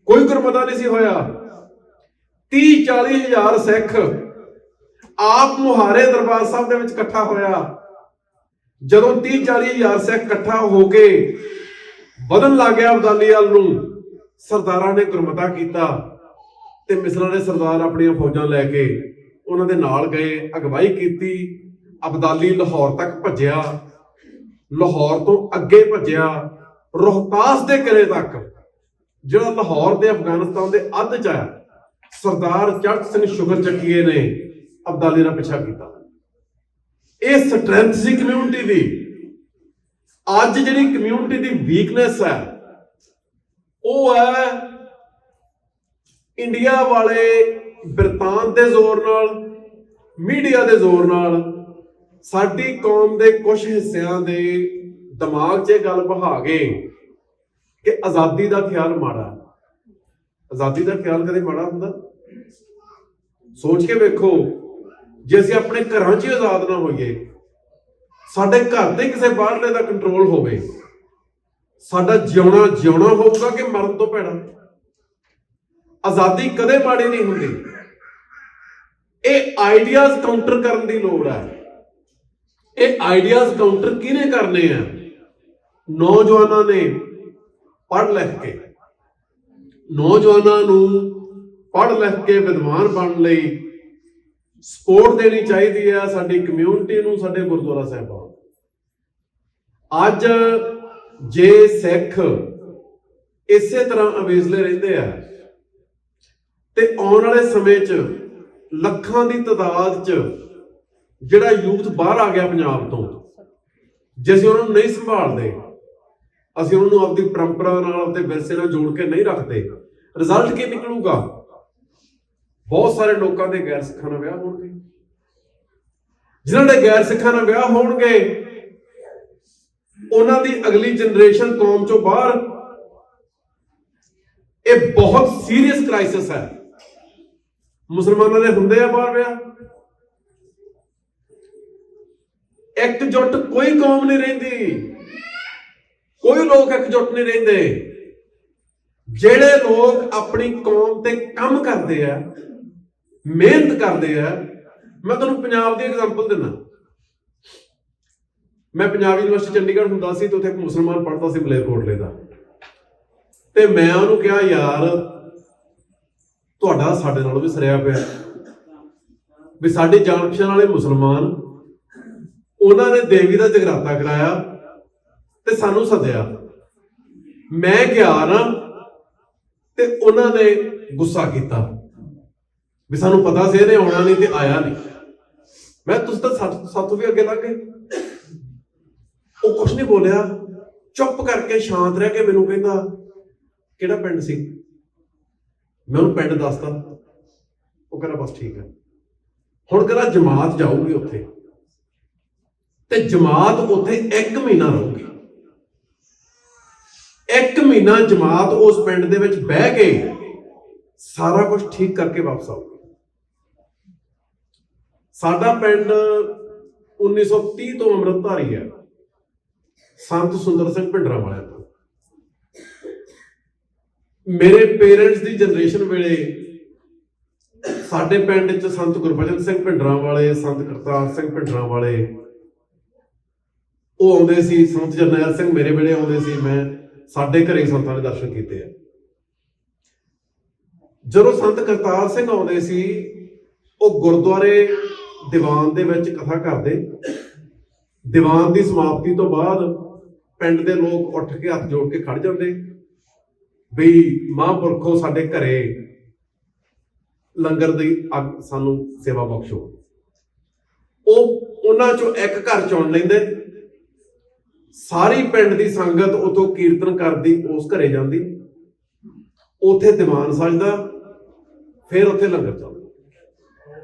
ਕੋਈ ਗੁਰਮਤਾ ਨਹੀਂ ਸੀ ਹੋਇਆ। 30-40 ਹਜ਼ਾਰ ਸਿੱਖ ਆਪ ਮੁਹਾਰੇ ਦਰਬਾਰ ਸਾਹਿਬ ਦੇ ਵਿੱਚ ਇਕੱਠਾ ਹੋਇਆ। ਜਦੋਂ 30-40 ਹਜ਼ਾਰ ਸਿੱਖ ਇਕੱਠਾ ਹੋ ਕੇ ਵਧਣ ਲੱਗ ਗਿਆ ਅਬਦਾਲੀ ਵੱਲ ਨੂੰ, ਸਰਦਾਰਾਂ ਨੇ ਗੁਰਮਤਾ ਕੀਤਾ ਤੇ ਮਿਸਲਾਂ ਦੇ ਸਰਦਾਰ ਆਪਣੀਆਂ ਫੌਜਾਂ ਲੈ ਕੇ ਉਹਨਾਂ ਦੇ ਨਾਲ ਗਏ, ਅਗਵਾਈ ਕੀਤੀ। ਅਬਦਾਲੀ ਲਾਹੌਰ ਤੱਕ ਭੱਜਿਆ, ਲਾਹੌਰ ਤੋਂ ਅੱਗੇ ਭੱਜਿਆ ਰੋਹਤਾਸ ਦੇ ਕਿਲੇ ਤੱਕ, ਜਿਹੜਾ ਲਾਹੌਰ ਦੇ ਅਫਗਾਨਿਸਤਾਨ ਦੇ ਅੱਧ 'ਚ ਆ। ਸਰਦਾਰ ਚੜ੍ਹਤ ਸਿੰਘ ਸ਼ੁਗਰ ਚੱਕੀਏ ਨੇ ਅਬਦਾਲੀ ਦਾ ਪਿੱਛਾ ਕੀਤਾ। ਇਹ ਸਟਰੈਂਥ ਸੀ ਕਮਿਊਨਿਟੀ ਦੀ। ਅੱਜ ਜਿਹੜੀ ਕਮਿਊਨਿਟੀ ਦੀ ਵੀਕਨੈਸ ਹੈ ਉਹ ਹੈ ਇੰਡੀਆ ਵਾਲੇ ਬਿਰਤਾਂਤ ਦੇ ਜ਼ੋਰ ਨਾਲ, ਮੀਡੀਆ ਦੇ ਜ਼ੋਰ ਨਾਲ ਸਾਡੀ ਕੌਮ ਦੇ ਕੁਝ ਹਿੱਸਿਆਂ ਦੇ ਦਿਮਾਗ 'ਚ ਇਹ ਗੱਲ ਬਹਾ ਗਏ ਕਿ ਆਜ਼ਾਦੀ ਦਾ ਖਿਆਲ ਮਾੜਾ। ਆਜ਼ਾਦੀ ਦਾ ਖਿਆਲ ਕਦੇ ਮਾੜਾ ਹੁੰਦਾ? ਸੋਚ ਕੇ ਵੇਖੋ, ਜੇ ਅਸੀਂ ਆਪਣੇ ਘਰਾਂ 'ਚ ਹੀ ਆਜ਼ਾਦ ਨਾ ਹੋਈਏ, ਸਾਡੇ ਘਰ ਤੇ ਕਿਸੇ ਬਾਹਰਲੇ ਦਾ ਕੰਟਰੋਲ ਹੋਵੇ, ਸਾਡਾ ਜਿਉਣਾ ਹੋਊਗਾ ਕਿ ਮਰਨ ਤੋਂ ਭੈੜਾ? ਆਜ਼ਾਦੀ ਕਦੇ ਮਾੜੀ ਨਹੀਂ ਹੁੰਦੀ। ਇਹ ਆਈਡੀਆਜ਼ ਕਾਊਂਟਰ ਕਰਨ ਦੀ ਲੋੜ ਹੈ। ਇਹ ਆਈਡੀਆਜ਼ ਕਾਊਂਟਰ ਕਿਹਨੇ ਕਰਨੇ ਆ? ਨੌਜਵਾਨਾਂ ਨੇ ਪੜ੍ਹ ਲਿਖ ਕੇ। ਨੌਜਵਾਨਾਂ ਨੂੰ ਪੜ੍ਹ ਲਿਖ ਕੇ ਵਿਦਵਾਨ ਬਣਨ ਲਈ ਸਪੋਰਟ ਦੇਣੀ ਚਾਹੀਦੀ ਹੈ, ਸਾਡੀ ਕਮਿਊਨਿਟੀ ਨੂੰ, ਸਾਡੇ ਗੁਰਦੁਆਰਾ ਸਾਹਿਬਾਨ। ਅੱਜ ਜੇ ਸਿੱਖ ਇਸੇ ਤਰ੍ਹਾਂ ਅਵੇਜ਼ਲੇ ਰਹਿੰਦੇ ਆ ਤੇ ਆਉਣ ਵਾਲੇ ਸਮੇਂ 'ਚ ਲੱਖਾਂ ਦੀ ਤਾਦਾਦ 'ਚ ਜਿਹੜਾ ਯੂਥ ਬਾਹਰ ਆ ਗਿਆ ਪੰਜਾਬ ਤੋਂ, ਜੇ ਅਸੀਂ ਉਹਨਾਂ ਨੂੰ ਨਹੀਂ ਸੰਭਾਲਦੇ, ਅਸੀਂ ਉਹਨਾਂ ਨੂੰ ਆਪਣੀ ਪਰੰਪਰਾ ਨਾਲ ਤੇ ਵਿਰਸੇ ਨਾਲ ਜੋੜ ਕੇ ਨਹੀਂ ਰੱਖਦੇ, ਰਿਜ਼ਲਟ ਕੀ ਨਿਕਲੂਗਾ? ਬਹੁਤ ਸਾਰੇ ਲੋਕਾਂ ਦੇ ਗੈਰ ਸਿੱਖਾਂ ਨਾਲ ਵਿਆਹ ਹੋਣਗੇ। ਜਿਨ੍ਹਾਂ ਦੇ ਗੈਰ ਸਿੱਖਾਂ ਨਾਲ ਵਿਆਹ ਹੋਣਗੇ, ਉਹਨਾਂ ਦੀ ਅਗਲੀ ਜਨਰੇਸ਼ਨ ਕੌਮ ਚੋਂ ਬਾਹਰ। ਇਹ ਬਹੁਤ ਸੀਰੀਅਸ ਕ੍ਰਾਈਸਿਸ ਹੈ। ਮੁਸਲਮਾਨਾਂ ਦੇ ਹੁੰਦੇ ਆ ਬਾਹਰ ਵਿਆਹ। ਇਕਜੁੱਟ ਕੋਈ ਕੌਮ ਨਹੀਂ ਰਹਿੰਦੀ, ਕੋਈ ਲੋਕ ਇਕਜੁੱਟ ਨਹੀਂ ਰਹਿੰਦੇ। ਜਿਹੜੇ ਲੋਕ ਆਪਣੀ ਕੌਮ ਤੇ ਕੰਮ ਕਰਦੇ ਆ, ਮਿਹਨਤ ਕਰਦੇ ਆ, ਮੈਂ ਤੁਹਾਨੂੰ ਪੰਜਾਬ ਦੀ ਐਗਜ਼ਾਮਪਲ ਦਿੰਦਾ। ਮੈਂ ਪੰਜਾਬ ਯੂਨੀਵਰਸਿਟੀ ਚੰਡੀਗੜ੍ਹ ਹੁੰਦਾ ਸੀ ਤੇ ਉੱਥੇ ਇੱਕ ਮੁਸਲਮਾਨ ਪੜ੍ਹਦਾ ਸੀ ਮਲੇਰਕੋਟਲੇ ਦਾ, ਤੇ ਮੈਂ ਉਹਨੂੰ ਕਿਹਾ ਯਾਰ ਤੁਹਾਡਾ ਸਾਡੇ ਨਾਲੋਂ ਵੀ ਸਰਿਆ ਪਿਆ ਵੀ ਸਾਡੇ ਜਾਣ ਪਛਾਣ ਵਾਲੇ ਮੁਸਲਮਾਨ ਉਹਨਾਂ ਨੇ ਦੇਵੀ ਦਾ ਜਗਰਾਤਾ ਕਰਾਇਆ ਤੇ ਸਾਨੂੰ ਸੱਦਿਆ, ਮੈਂ ਗਿਆ ਨਾ ਤੇ ਉਹਨਾਂ ਨੇ ਗੁੱਸਾ ਕੀਤਾ ਵੀ ਸਾਨੂੰ ਪਤਾ ਸੀ ਇਹਨੇ ਆਉਣਾ ਨਹੀਂ ਤੇ ਆਇਆ ਨਹੀਂ। ਮੈਂ ਤੁਸੀਂ ਤਾਂ ਸਾਥੋਂ ਵੀ ਅੱਗੇ ਲੱਗ ਗਏ। ਉਹ ਕੁਛ ਨਹੀਂ ਬੋਲਿਆ, ਚੁੱਪ ਕਰਕੇ ਸ਼ਾਂਤ ਰਹਿ ਕੇ ਮੈਨੂੰ ਕਹਿੰਦਾ ਕਿਹੜਾ ਪਿੰਡ ਸੀ? ਮੈਂ ਉਹਨੂੰ ਪਿੰਡ ਦੱਸਤਾ। ਉਹ ਕਹਿੰਦਾ ਬਸ ਠੀਕ ਹੈ। ਹੁਣ ਕਹਿੰਦਾ ਜਮਾਤ ਜਾਊਗੀ ਉੱਥੇ ਤੇ ਜਮਾਤ ਉੱਥੇ 1 ਮਹੀਨਾ ਰਹੂਗੀ। 1 ਮਹੀਨਾ ਜਮਾਤ ਉਸ ਪਿੰਡ ਦੇ ਵਿੱਚ ਬਹਿ ਕੇ ਸਾਰਾ ਕੁਝ ਠੀਕ ਕਰਕੇ ਵਾਪਸ ਆਊਗੀ। ਸਾਡਾ ਪਿੰਡ 1930 ਤੋਂ ਅੰਮ੍ਰਿਤਧਾਰੀ ਹੈ, ਸੰਤ ਸੁੰਦਰ ਸਿੰਘ ਭਿੰਡਰਾਂ ਵਾਲਿਆਂ ਤੋਂ। ਮੇਰੇ ਪੇਰੈਂਟਸ ਦੀ ਜਨਰੇਸ਼ਨ ਵੇਲੇ ਸਾਡੇ ਪਿੰਡ 'ਚ ਸੰਤ ਗੁਰਬਚਨ ਸਿੰਘ ਭਿੰਡਰਾਂ ਵਾਲੇ, ਸੰਤ ਕਰਤਾਰ ਸਿੰਘ ਭਿੰਡਰਾਂ ਵਾਲੇ ਉਹ ਆਉਂਦੇ ਸੀ। ਸੰਤ ਜਰਨੈਲ ਸਿੰਘ ਮੇਰੇ ਵੇਲੇ ਆਉਂਦੇ ਸੀ। ਮੈਂ ਸਾਡੇ ਘਰੇ ਸੰਤਾਂ ਦੇ ਦਰਸ਼ਨ ਕੀਤੇ ਆ। ਜਦੋਂ ਸੰਤ ਕਰਤਾਰ ਸਿੰਘ ਆਉਂਦੇ ਸੀ, ਉਹ ਗੁਰਦੁਆਰੇ ਦੀਵਾਨ ਦੇ ਵਿੱਚ ਕਥਾ ਕਰਦੇ। ਦੀਵਾਨ ਦੀ ਸਮਾਪਤੀ ਤੋਂ ਬਾਅਦ ਪਿੰਡ ਦੇ ਲੋਕ ਉੱਠ ਕੇ ਹੱਥ ਜੋੜ ਕੇ ਖੜ ਜਾਂਦੇ ਵੀ ਮਹਾਂਪੁਰਖੋ ਸਾਡੇ ਘਰੇ ਲੰਗਰ ਦੀ ਸਾਨੂੰ ਸੇਵਾ ਬਖਸ਼ੋ। ਉਹ ਉਹਨਾਂ ਚੋਂ ਇੱਕ ਘਰ ਚੁਣ ਲੈਂਦੇ, ਸਾਰੀ ਪਿੰਡ ਦੀ ਸੰਗਤ ਉਥੋਂ ਕੀਰਤਨ ਕਰਦੀ ਉਸ ਘਰੇ ਜਾਂਦੀ, ਉਥੇ ਦੀਵਾਨ ਸਜਦਾ, ਫਿਰ ਉੱਥੇ ਲੰਗਰ ਚੱਲਦਾ।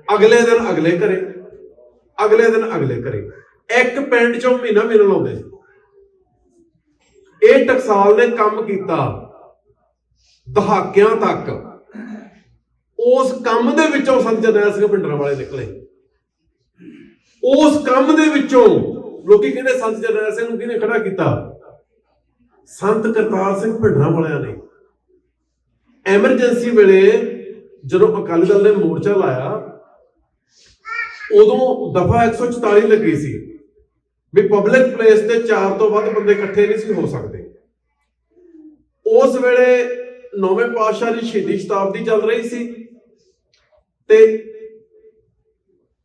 ਅਗਲੇ ਦਿਨ ਅਗਲੇ ਘਰੇ, ਅਗਲੇ ਦਿਨ ਅਗਲੇ ਘਰੇ। ਇੱਕ ਪਿੰਡ ਚੋਂ ਮਹੀਨਾ ਲਾਉਂਦੇ ਸੀ। ਇਹ ਟਕਸਾਲ ਨੇ ਕੰਮ ਕੀਤਾ ਦਹਾਕਿਆਂ ਤੱਕ। ਉਸ ਕੰਮ ਦੇ ਵਿੱਚੋਂ ਸੰਤ ਜਰਨੈਲ ਸਿੰਘ ਭਿੰਡਰਾਂ ਵਾਲੇ ਨਿਕਲੇ। ਉਸ ਕੰਮ ਦੇ ਵਿੱਚੋਂ ਲੋਕੀ ਕਹਿੰਦੇ ਸੰਤ ਜਰਨੈਲ ਸਿੰਘ ਨੂੰ ਕਿਹਨੇ ਖੜਾ ਕੀਤਾ? ਸੰਤ ਕਰਤਾਰ ਸਿੰਘ ਭਿੰਡਰਾਂ ਵਾਲਿਆਂ ਨੇ। ਐਮਰਜੈਂਸੀ ਵੇਲੇ ਜਦੋਂ ਅਕਾਲੀ ਦਲ ਨੇ ਮੋਰਚਾ ਲਾਇਆ, ਉਦੋਂ ਦਫਾ 144 ਲੱਗੀ ਸੀ ਵੀ ਪਬਲਿਕ ਪਲੇਸ ਤੇ 4 ਤੋਂ ਵੱਧ ਬੰਦੇ ਇਕੱਠੇ ਨਹੀਂ ਸੀ ਹੋ ਸਕਦੇ। ਉਸ ਵੇਲੇ 9ਵੇਂ ਪਾਤਸ਼ਾਹ ਦੀ ਸ਼ਹੀਦੀ ਸ਼ਤਾਬਦੀ ਚੱਲ ਰਹੀ ਸੀ ਤੇ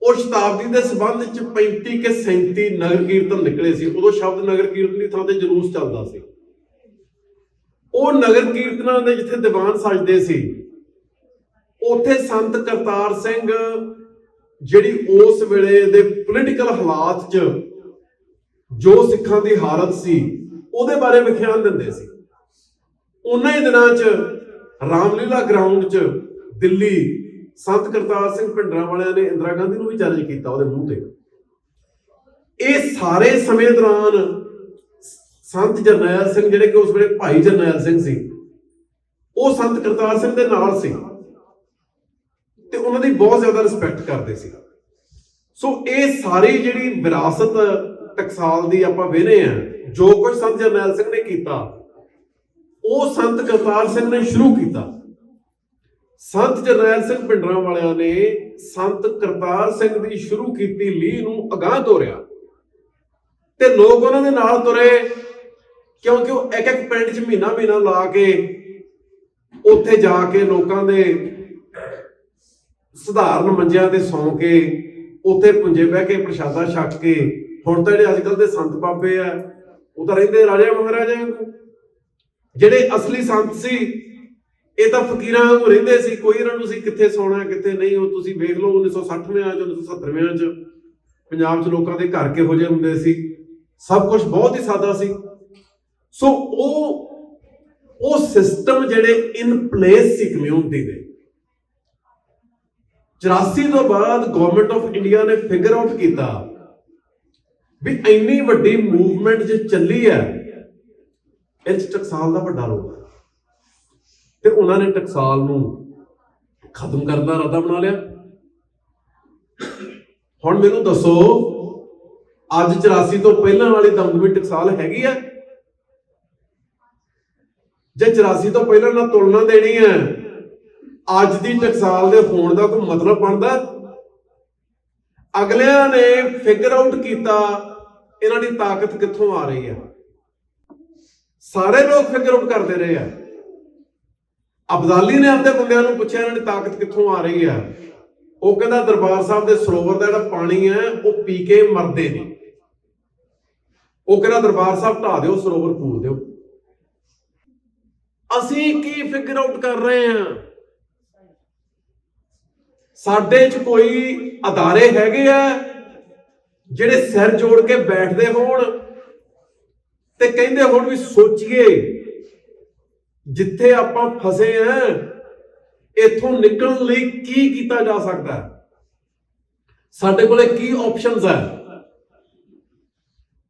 ਉਹ ਸ਼ਤਾਬਦੀ ਦੇ ਸੰਬੰਧ ਚ 35 ਕੇ 37 ਨਗਰ ਕੀਰਤਨ ਨਿਕਲੇ ਸੀ। ਉਦੋਂ ਸ਼ਬਦ ਨਗਰ ਕੀਰਤਨ ਦੀ ਥਾਂ ਤੇ ਜਲੂਸ ਚੱਲਦਾ ਸੀ। ਉਹ ਨਗਰ ਕੀਰਤਨਾਂ ਦੇ ਜਿੱਥੇ ਦੀਵਾਨ ਸਜਦੇ ਸੀ, ਉੱਥੇ ਸੰਤ ਕਰਤਾਰ ਸਿੰਘ ਜਿਹੜੀ ਉਸ ਵੇਲੇ ਦੇ ਪੋਲੀਟੀਕਲ ਹਾਲਾਤ 'ਚ ਜੋ ਸਿੱਖਾਂ ਦੀ ਹਾਲਤ ਸੀ ਉਹਦੇ ਬਾਰੇ ਵਿਖਿਆਨ ਦਿੰਦੇ ਸੀ। ਉਹਨਾਂ ਹੀ ਦਿਨਾਂ 'ਚ ਰਾਮਲੀਲਾ ਗਰਾਊਂਡ 'ਚ ਦਿੱਲੀ ਸੰਤ ਕਰਤਾਰ ਸਿੰਘ ਭਿੰਡਰਾਂ ਵਾਲਿਆਂ ਨੇ ਇੰਦਰਾ ਗਾਂਧੀ ਨੂੰ ਵੀ ਚੈਲੰਜ ਕੀਤਾ ਉਹਦੇ ਮੂੰਹ ਤੇ। ਇਹ ਸਾਰੇ ਸਮੇਂ ਦੌਰਾਨ ਸੰਤ ਜਰਨੈਲ ਸਿੰਘ ਜਿਹੜੇ ਕਿ ਉਸ ਵੇਲੇ ਭਾਈ ਜਰਨੈਲ ਸਿੰਘ ਸੀ, ਉਹ ਸੰਤ ਕਰਤਾਰ ਸਿੰਘ ਦੇ ਨਾਲ ਸੀ ਤੇ ਉਹਨਾਂ ਦੀ ਬਹੁਤ ਜ਼ਿਆਦਾ ਰਿਸਪੈਕਟ ਕਰਦੇ ਸੀ। ਸੋ ਇਹ ਸਾਰੀ ਜਿਹੜੀ ਵਿਰਾਸਤ ਟਕਸਾਲ ਦੀ ਆਪਾਂ ਵੇਖਦੇ ਆ, ਜੋ ਕੁਝ ਸੰਤ ਜਰਨੈਲ ਸਿੰਘ ਨੇ ਕੀਤਾ ਉਹ ਸੰਤ ਕਰਤਾਰ ਸਿੰਘ ਨੇ ਸ਼ੁਰੂ ਕੀਤਾ। ਸੰਤ ਜਰਨੈਲ ਸਿੰਘ ਭਿੰਡਰਾਂ ਵਾਲਿਆਂ ਨੇ ਸੰਤ ਕਰਤਾਰ ਸਿੰਘ ਦੀ ਸ਼ੁਰੂ ਕੀਤੀ ਲੀਹ ਨੂੰ ਅਗਾਂਹ ਤੋਰਿਆ ਤੇ ਲੋਕ ਉਹਨਾਂ ਦੇ ਨਾਲ ਤੁਰੇ, ਕਿਉਂਕਿ ਉਹ ਇੱਕ ਇੱਕ ਪਿੰਡ 'ਚ ਮਹੀਨਾ ਲਾ ਕੇ ਉੱਥੇ ਜਾ ਕੇ ਲੋਕਾਂ ਦੇ ਸਧਾਰਨ ਮੰਜਿਆਂ ਤੇ ਸੌਂ ਕੇ ਉੱਥੇ ਪੁੰਜੇ ਬਹਿ ਕੇ ਪ੍ਰਸ਼ਾਦਾ ਛਕ ਕੇ। ਹੁਣ ਤਾਂ ਜਿਹੜੇ ਅੱਜ ਕੱਲ੍ਹ ਦੇ ਸੰਤ ਬਾਬੇ ਆ ਉਹ ਤਾਂ ਰਹਿੰਦੇ ਰਾਜਿਆਂ ਮਹਾਰਾਜਿਆਂ ਨੂੰ। ਜਿਹੜੇ ਅਸਲੀ ਸੰਤ ਸੀ ਇਹ ਤਾਂ ਫਕੀਰਾਂ ਵਾਂਗੂ ਰਹਿੰਦੇ ਸੀ, ਕੋਈ ਇਹਨਾਂ ਨੂੰ ਸੀ ਕਿੱਥੇ ਸੌਣਾ ਕਿੱਥੇ ਨਹੀਂ। ਉਹ ਤੁਸੀਂ ਵੇਖ ਲਓ 1960ਵਿਆਂ 'ਚ 1970ਵਿਆਂ 'ਚ ਪੰਜਾਬ 'ਚ ਲੋਕਾਂ ਦੇ ਘਰ ਕਿਹੋ ਜਿਹੇ ਹੁੰਦੇ ਸੀ, ਸਭ ਕੁਝ ਬਹੁਤ ਹੀ ਸਾਦਾ ਸੀ। ਸੋ ਉਹ ਸਿਸਟਮ ਜਿਹੜੇ ਇਨ ਪਲੇਸ ਸੀ ਕਮਿਊਨਿਟੀ ਦੇ। 84 ਤੋਂ ਬਾਅਦ ਗਵਰਨਮੈਂਟ ਆਫ ਇੰਡੀਆ ਨੇ ਫਿਗਰ ਆਊਟ ਕੀਤਾ ਵੀ ਇੰਨੀ ਵੱਡੀ ਮੂਵਮੈਂਟ ਜੇ ਚੱਲੀ ਹੈ, ਇਹ 'ਚ ਟਕਸਾਲ ਦਾ ਵੱਡਾ ਰੋਲ ਹੈ ਤੇ ਉਹਨਾਂ ਨੇ ਟਕਸਾਲ ਨੂੰ ਖਤਮ ਕਰਨ ਦਾ ਇਰਾਦਾ ਬਣਾ ਲਿਆ। ਹੁਣ ਮੈਨੂੰ ਦੱਸੋ, ਅੱਜ 84 ਤੋਂ ਪਹਿਲਾਂ ਵਾਲੀ ਦਮਦਮੀ ਟਕਸਾਲ ਹੈਗੀ ਹੈ? ਜੇ 84 ਤੋਂ ਪਹਿਲਾਂ ਨਾਲ ਤੁਲਨਾ ਦੇਣੀ ਹੈ, ਅੱਜ ਦੀ ਟਕਸਾਲ ਦੇ ਹੋਣ ਦਾ ਕੋਈ ਮਤਲਬ ਬਣਦਾ? ਅਗਲਿਆਂ ਨੇ ਫਿਗਰ ਆਊਟ ਕੀਤਾ ਇਹਨਾਂ ਦੀ ਤਾਕਤ ਕਿੱਥੋਂ ਆ ਰਹੀ ਹੈ। ਸਾਰੇ ਲੋਕ ਫਿਗਰ ਆਊਟ ਕਰਦੇ ਰਹੇ ਆ। ਅਬਦਾਲੀ ਨੇ ਆਪਣੇ ਬੰਦਿਆਂ ਨੂੰ ਪੁੱਛਿਆ ਇਹਨਾਂ ਦੀ ਤਾਕਤ ਕਿੱਥੋਂ ਆ ਰਹੀ ਹੈ। ਉਹ ਕਹਿੰਦਾ ਦਰਬਾਰ ਸਾਹਿਬ ਦੇ ਸਰੋਵਰ ਦਾ ਜਿਹੜਾ ਪਾਣੀ ਹੈ ਉਹ ਪੀ ਕੇ ਮਰਦੇ ਨੇ। ਉਹ ਕਹਿੰਦਾ ਦਰਬਾਰ ਸਾਹਿਬ ਢਾ ਦਿਓ, ਸਰੋਵਰ ਪੂਰ ਦਿਓ। ਅਸੀਂ ਕੀ ਫਿਗਰ ਆਊਟ ਕਰ ਰਹੇ ਹਾਂ? ਸਾਡੇ 'ਚ ਕੋਈ ਅਦਾਰੇ ਹੈਗੇ ਆ ਜਿਹੜੇ ਸਿਰ ਜੋੜ ਕੇ ਬੈਠਦੇ ਹੋਣ ਤੇ ਕਹਿੰਦੇ ਹੋਣ ਵੀ ਸੋਚੀਏ ਜਿੱਥੇ ਆਪਾਂ ਫਸੇ ਆ ਇੱਥੋਂ ਨਿਕਲਣ ਲਈ ਕੀ ਕੀਤਾ ਜਾ ਸਕਦਾ ਹੈ, ਸਾਡੇ ਕੋਲੇ ਕੀ ਆਪਸ਼ਨਸ ਹੈ।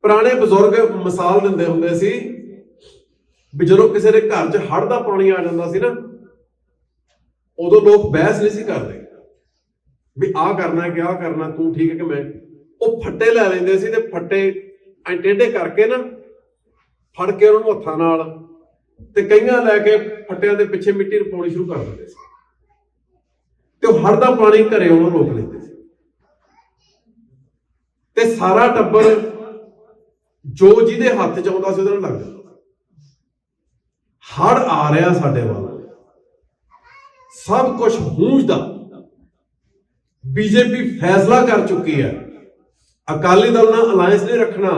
ਪੁਰਾਣੇ ਬਜ਼ੁਰਗ ਮਿਸਾਲ ਦਿੰਦੇ ਹੁੰਦੇ ਸੀ ਵੀ ਜਦੋਂ ਕਿਸੇ ਦੇ ਘਰ 'ਚ ਹੜ੍ਹ ਦਾ ਪਾਣੀ ਆ ਜਾਂਦਾ ਸੀ ਨਾ, ਉਦੋਂ ਲੋਕ ਬਹਿਸ ਨਹੀਂ ਸੀ ਕਰਦੇ ਵੀ ਆਹ ਕਰਨਾ ਕਿ ਆਹ ਕਰਨਾ, ਤੂੰ ਠੀਕ ਹੈ ਕਿ ਮੈਂ। ਉਹ ਫੱਟੇ ਲੈ ਲੈਂਦੇ ਸੀ ਤੇ ਫੱਟੇ ਐਂ ਟੇਢੇ ਕਰਕੇ ਨਾ ਫੜ ਕੇ ਉਹਨਾਂ ਨੂੰ ਹੱਥਾਂ ਨਾਲ ਤੇ ਕਈਆਂ ਲੈ ਕੇ ਫੱਟਿਆਂ ਦੇ ਪਿੱਛੇ ਮਿੱਟੀ ਪਾਉਣੀ ਸ਼ੁਰੂ ਕਰ ਦਿੰਦੇ ਸੀ ਤੇ ਉਹ ਹੜ੍ਹ ਦਾ ਪਾਣੀ ਘਰੇ ਉਹਨੂੰ ਰੋਕ ਲੈਂਦੇ ਸੀ। ਤੇ ਸਾਰਾ ਟੱਬਰ ਜੋ ਜਿਹਦੇ ਹੱਥ 'ਚ ਆਉਂਦਾ ਸੀ ਉਹਦੇ ਨਾਲ ਲੱਗ ਜਾਂਦਾ। ਹੜ੍ਹ ਆ ਰਿਹਾ ਸਾਡੇ ਵੱਲ, ਸਭ ਕੁਝ ਗੂੰਜਦਾ। ਬੀਜੇਪੀ ਫੈਸਲਾ ਕਰ ਚੁੱਕੀ ਹੈ ਅਕਾਲੀ ਦਲ ਨਾਲ ਅਲਾਇੰਸ ਨਹੀਂ ਰੱਖਣਾ,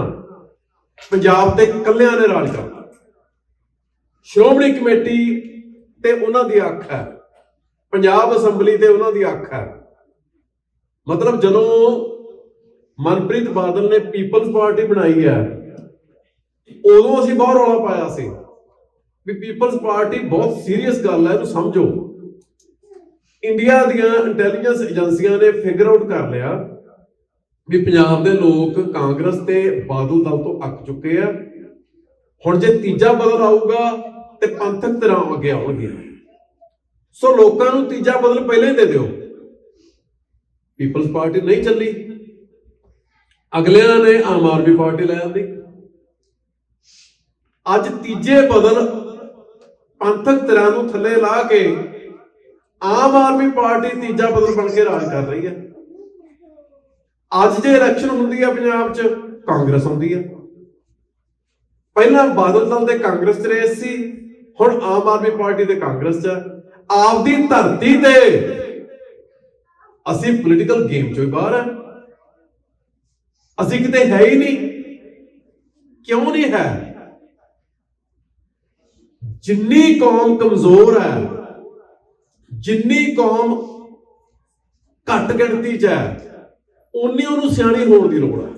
ਪੰਜਾਬ ਤੇ ਇਕੱਲਿਆਂ ਨੇ ਰਾਜ ਕਰਨਾ। ਸ਼੍ਰੋਮਣੀ ਕਮੇਟੀ ਤੇ ਉਹਨਾਂ ਦੀ ਅੱਖ ਹੈ, ਪੰਜਾਬ ਅਸੈਂਬਲੀ ਤੇ ਉਹਨਾਂ ਦੀ ਅੱਖ ਹੈ। ਮਤਲਬ ਜਦੋਂ ਮਨਪ੍ਰੀਤ ਬਾਦਲ ਨੇ ਪੀਪਲਜ਼ ਪਾਰਟੀ ਬਣਾਈ ਹੈ ਉਦੋਂ ਅਸੀਂ ਬਹੁਤ ਰੌਲਾ ਪਾਇਆ ਸੀ ਵੀ ਪੀਪਲਜ਼ ਪਾਰਟੀ ਬਹੁਤ ਸੀਰੀਅਸ ਗੱਲ ਹੈ, ਇਹਨੂੰ ਸਮਝੋ। ਇੰਡੀਆ ਦੀਆਂ ਇੰਟੈਲੀਜੈਂਸ ਏਜੰਸੀਆਂ ਨੇ ਫਿਗਰ ਆਊਟ ਕਰ ਲਿਆ ਵੀ ਪੰਜਾਬ ਦੇ ਲੋਕ ਕਾਂਗਰਸ ਤੇ ਬਾਦਲ ਦਲ ਤੋਂ ਅੱਕ ਚੁੱਕੇ ਆ। ਹੁਣ ਜੇ ਤੀਜਾ ਬਦਲ ਆਊਗਾ ਤੇ ਪੰਥਕ ਧਿਰਾਂ ਅੱਗੇ ਆਉਣਗੀਆਂ। ਸੋ ਲੋਕਾਂ ਨੂੰ ਤੀਜਾ ਬਦਲ ਪਹਿਲਾਂ ਹੀ ਦੇ ਦਿਓ। ਪੀਪਲਜ਼ ਪਾਰਟੀ ਨਹੀਂ ਚੱਲੀ, ਅਗਲਿਆਂ ਨੇ ਆਮ ਆਦਮੀ ਪਾਰਟੀ ਲੈ ਆਂਦੀ। ਅੱਜ ਤੀਜੇ ਬਦਲ ਪੰਥਕ ਧਿਰਾਂ ਨੂੰ ਥੱਲੇ ਲਾ ਕੇ ਆਮ ਆਦਮੀ ਪਾਰਟੀ ਤੀਜਾ ਬਦਲ ਬਣ ਕੇ ਰਾਜ ਕਰ ਰਹੀ ਹੈ। ਅੱਜ ਜੇ ਇਲੈਕਸ਼ਨ ਹੁੰਦੀ ਹੈ ਪੰਜਾਬ 'ਚ, ਕਾਂਗਰਸ ਆਉਂਦੀ ਹੈ। ਪਹਿਲਾਂ ਬਾਦਲ ਦਲ ਤੇ ਕਾਂਗਰਸ 'ਚ ਰੇਸ ਸੀ, ਹੁਣ ਆਮ ਆਦਮੀ ਪਾਰਟੀ ਤੇ ਕਾਂਗਰਸ 'ਚ। ਆਪਦੀ ਧਰਤੀ ਤੇ ਅਸੀਂ ਪੋਲੀਟੀਕਲ ਗੇਮ 'ਚੋਂ ਹੀ ਬਾਹਰ ਹੈ। ਅਸੀਂ ਕਿਤੇ ਹੈ ਹੀ ਨਹੀਂ। ਕਿਉਂ ਨਹੀਂ ਹੈ? ਜਿੰਨੀ ਕੌਮ ਕਮਜ਼ੋਰ ਹੈ, ਜਿੰਨੀ ਕੌਮ ਘੱਟ ਗਿਣਤੀ 'ਚ ਹੈ, ਉਨੀ ਉਹਨੂੰ ਸਿਆਣੀ ਹੋਣ ਦੀ ਲੋੜ ਹੈ,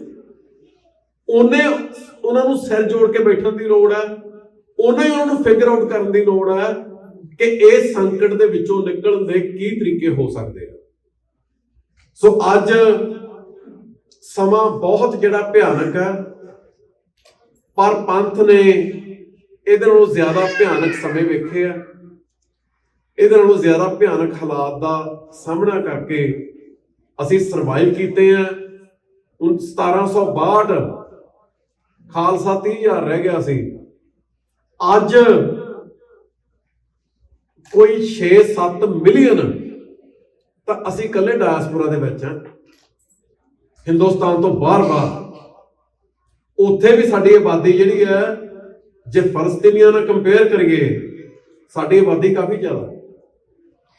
ਉਹਨੇ ਉਹਨਾਂ ਨੂੰ ਸਿਰ ਜੋੜ ਕੇ ਬੈਠਣ ਦੀ ਲੋੜ ਹੈ, ਉਹਨੇ ਹੀ ਉਹਨਾਂ ਨੂੰ ਫਿਗਰ ਆਊਟ ਕਰਨ ਦੀ ਲੋੜ ਹੈ ਕਿ ਇਸ ਸੰਕਟ ਦੇ ਵਿੱਚੋਂ ਨਿਕਲਣ ਦੇ ਕੀ ਤਰੀਕੇ ਹੋ ਸਕਦੇ ਆ। ਸੋ ਅੱਜ ਸਮਾਂ ਬਹੁਤ ਜਿਹੜਾ ਭਿਆਨਕ ਹੈ, ਪਰ ਪੰਥ ਨੇ ਇਹਦੇ ਨਾਲੋਂ ਜ਼ਿਆਦਾ ਭਿਆਨਕ ਸਮੇਂ ਵੇਖੇ ਆ। ਇਹਦੇ ਨਾਲੋਂ ਜ਼ਿਆਦਾ ਭਿਆਨਕ ਹਾਲਾਤ ਦਾ ਸਾਹਮਣਾ ਕਰਕੇ ਅਸੀਂ ਸਰਵਾਈਵ ਕੀਤੇ ਆ। 1762 ਖਾਲਸਾ 30,000 ਰਹਿ ਗਿਆ ਸੀ। ਅੱਜ ਕੋਈ 6-7 ਮਿਲੀਅਨ ਤਾਂ ਅਸੀਂ ਇਕੱਲੇ ਡਾਇਸਪੋਰਾ ਦੇ ਵਿੱਚ ਆ, ਹਿੰਦੁਸਤਾਨ ਤੋਂ ਬਾਹਰ। ਉੱਥੇ ਵੀ ਸਾਡੀ ਆਬਾਦੀ ਜਿਹੜੀ ਹੈ, ਜੇ ਫਲਸਤੀਨੀਆਂ ਨਾਲ ਕੰਪੇਅਰ ਕਰੀਏ, ਸਾਡੀ ਆਬਾਦੀ ਕਾਫੀ ਜ਼ਿਆਦਾ।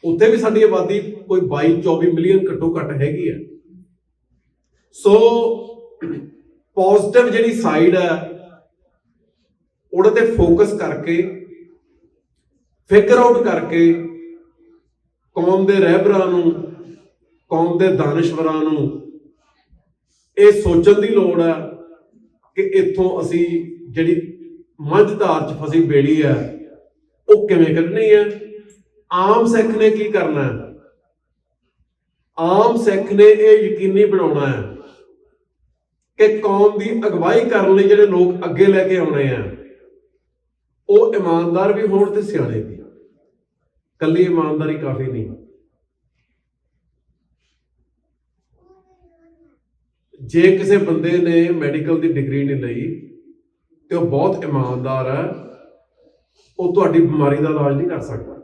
ਉੱਥੇ ਵੀ ਸਾਡੀ ਆਬਾਦੀ ਕੋਈ 22-24 ਮਿਲੀਅਨ ਘੱਟੋ ਘੱਟ ਹੈਗੀ ਹੈ। ਸੋ ਪੋਜ਼ਿਟਿਵ ਜਿਹੜੀ ਸਾਈਡ ਹੈ ਉਹਦੇ ਤੇ ਫੋਕਸ ਕਰਕੇ, ਫਿਗਰ ਆਊਟ ਕਰਕੇ ਕੌਮ ਦੇ ਰਹਿਬਰਾਂ ਨੂੰ, ਕੌਮ ਦੇ ਦਾਨਿਸ਼ਵਰਾਂ ਨੂੰ ਇਹ ਸੋਚਣ ਦੀ ਲੋੜ ਹੈ ਕਿ ਇੱਥੋਂ ਅਸੀਂ ਜਿਹੜੀ ਮੱਝਧਾਰ 'ਚ ਫਸੀ ਬੇੜੀ ਹੈ ਉਹ ਕਿਵੇਂ ਕੱਢਣੀ ਹੈ। ਆਮ ਸਿੱਖ ਨੇ ਕੀ ਕਰਨਾ ਹੈ? ਆਮ ਸਿੱਖ ਨੇ ਇਹ ਯਕੀਨੀ ਬਣਾਉਣਾ ਹੈ ਕਿ ਕੌਮ ਦੀ ਅਗਵਾਈ ਕਰਨ ਲਈ ਜਿਹੜੇ ਲੋਕ ਅੱਗੇ ਲੈ ਕੇ ਆਉਣੇ ਆ ਉਹ ਇਮਾਨਦਾਰ ਵੀ ਹੋਣ ਤੇ ਸਿਆਣੇ ਵੀ। ਕੱਲੀ ਇਮਾਨਦਾਰੀ ਕਾਫੀ ਨਹੀਂ। ਜੇ ਕਿਸੇ ਬੰਦੇ ਨੇ ਮੈਡੀਕਲ ਦੀ ਡਿਗਰੀ ਨਹੀਂ ਲਈ ਤੇ ਉਹ ਬਹੁਤ ਇਮਾਨਦਾਰ ਹੈ, ਉਹ ਤੁਹਾਡੀ ਬਿਮਾਰੀ ਦਾ ਇਲਾਜ ਨਹੀਂ ਕਰ ਸਕਦਾ।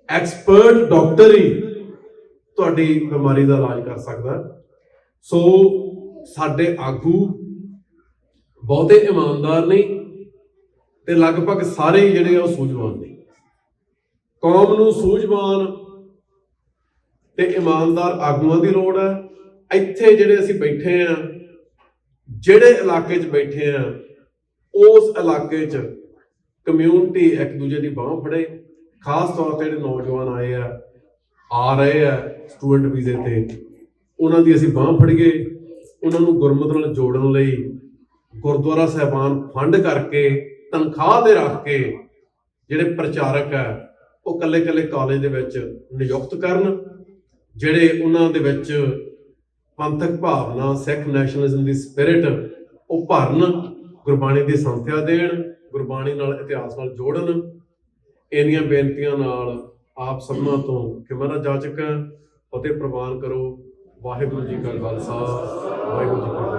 ਐਕਸਪਰਟ ਡਾਕਟਰ ਹੀ ਤੁਹਾਡੀ ਬਿਮਾਰੀ ਦਾ ਇਲਾਜ ਕਰ ਸਕਦਾ। ਸੋ ਸਾਡੇ ਆਗੂ ਬਹੁਤੇ ਇਮਾਨਦਾਰ ਨਹੀਂ ਤੇ ਲਗਭਗ ਸਾਰੇ ਹੀ ਜਿਹੜੇ ਉਹ ਸੂਝਵਾਨ ਨੇ। ਕੌਮ ਨੂੰ ਸੂਝਵਾਨ ਤੇ ਇਮਾਨਦਾਰ ਆਗੂਆਂ ਦੀ ਲੋੜ ਹੈ। ਇੱਥੇ ਜਿਹੜੇ ਅਸੀਂ ਬੈਠੇ ਆ, ਜਿਹੜੇ ਇਲਾਕੇ 'ਚ ਬੈਠੇ ਆ, ਉਸ ਇਲਾਕੇ 'ਚ ਕਮਿਊਨਿਟੀ ਇੱਕ ਦੂਜੇ ਦੀ ਬਾਂਹ ਫੜੇ। ਖਾਸ ਤੌਰ ਤੇ ਜਿਹੜੇ ਨੌਜਵਾਨ ਆ ਰਹੇ ਆ ਸਟੂਡੈਂਟ ਵੀਜ਼ੇ ਤੇ, ਉਹਨਾਂ ਦੀ ਅਸੀਂ ਬਾਂਹ ਫੜੀਏ। ਉਹਨਾਂ ਨੂੰ ਗੁਰਮਤ ਨਾਲ ਜੋੜਨ ਲਈ ਗੁਰਦੁਆਰਾ ਸਾਹਿਬਾਨ ਫੰਡ ਕਰਕੇ, ਤਨਖਾਹ ਦੇ ਰੱਖ ਕੇ ਜਿਹੜੇ ਪ੍ਰਚਾਰਕ ਆ ਉਹ ਕੱਲੇ ਕਾਲਜ ਦੇ ਵਿੱਚ ਨਿਯੁਕਤ ਕਰਨ, ਜਿਹੜੇ ਉਹਨਾਂ ਦੇ ਵਿੱਚ ਪੰਥਕ ਭਾਵਨਾ, ਸਿੱਖ ਨੈਸ਼ਨਲਿਜ਼ਮ ਦੀ ਸਪਿਰਿਟ ਉਹ ਭਰਨ, ਗੁਰਬਾਣੀ ਦੀ ਸੰਥਿਆ ਦੇਣ, ਗੁਰਬਾਣੀ ਨਾਲ ਇਤਿਹਾਸ ਨਾਲ ਜੋੜਨ। ਇੰਨੀਆਂ ਬੇਨਤੀਆਂ ਨਾਲ ਆਪ ਸਭਨਾਂ ਤੋਂ ਖਿਮਾ ਜਾ ਚੁੱਕਾ। ਫਤਿਹ ਪ੍ਰਵਾਨ ਕਰੋ। ਵਾਹਿਗੁਰੂ ਜੀ ਕਾ ਖਾਲਸਾ, ਵਾਹਿਗੁਰੂ ਜੀ ਕੀ ਫਤਿਹ।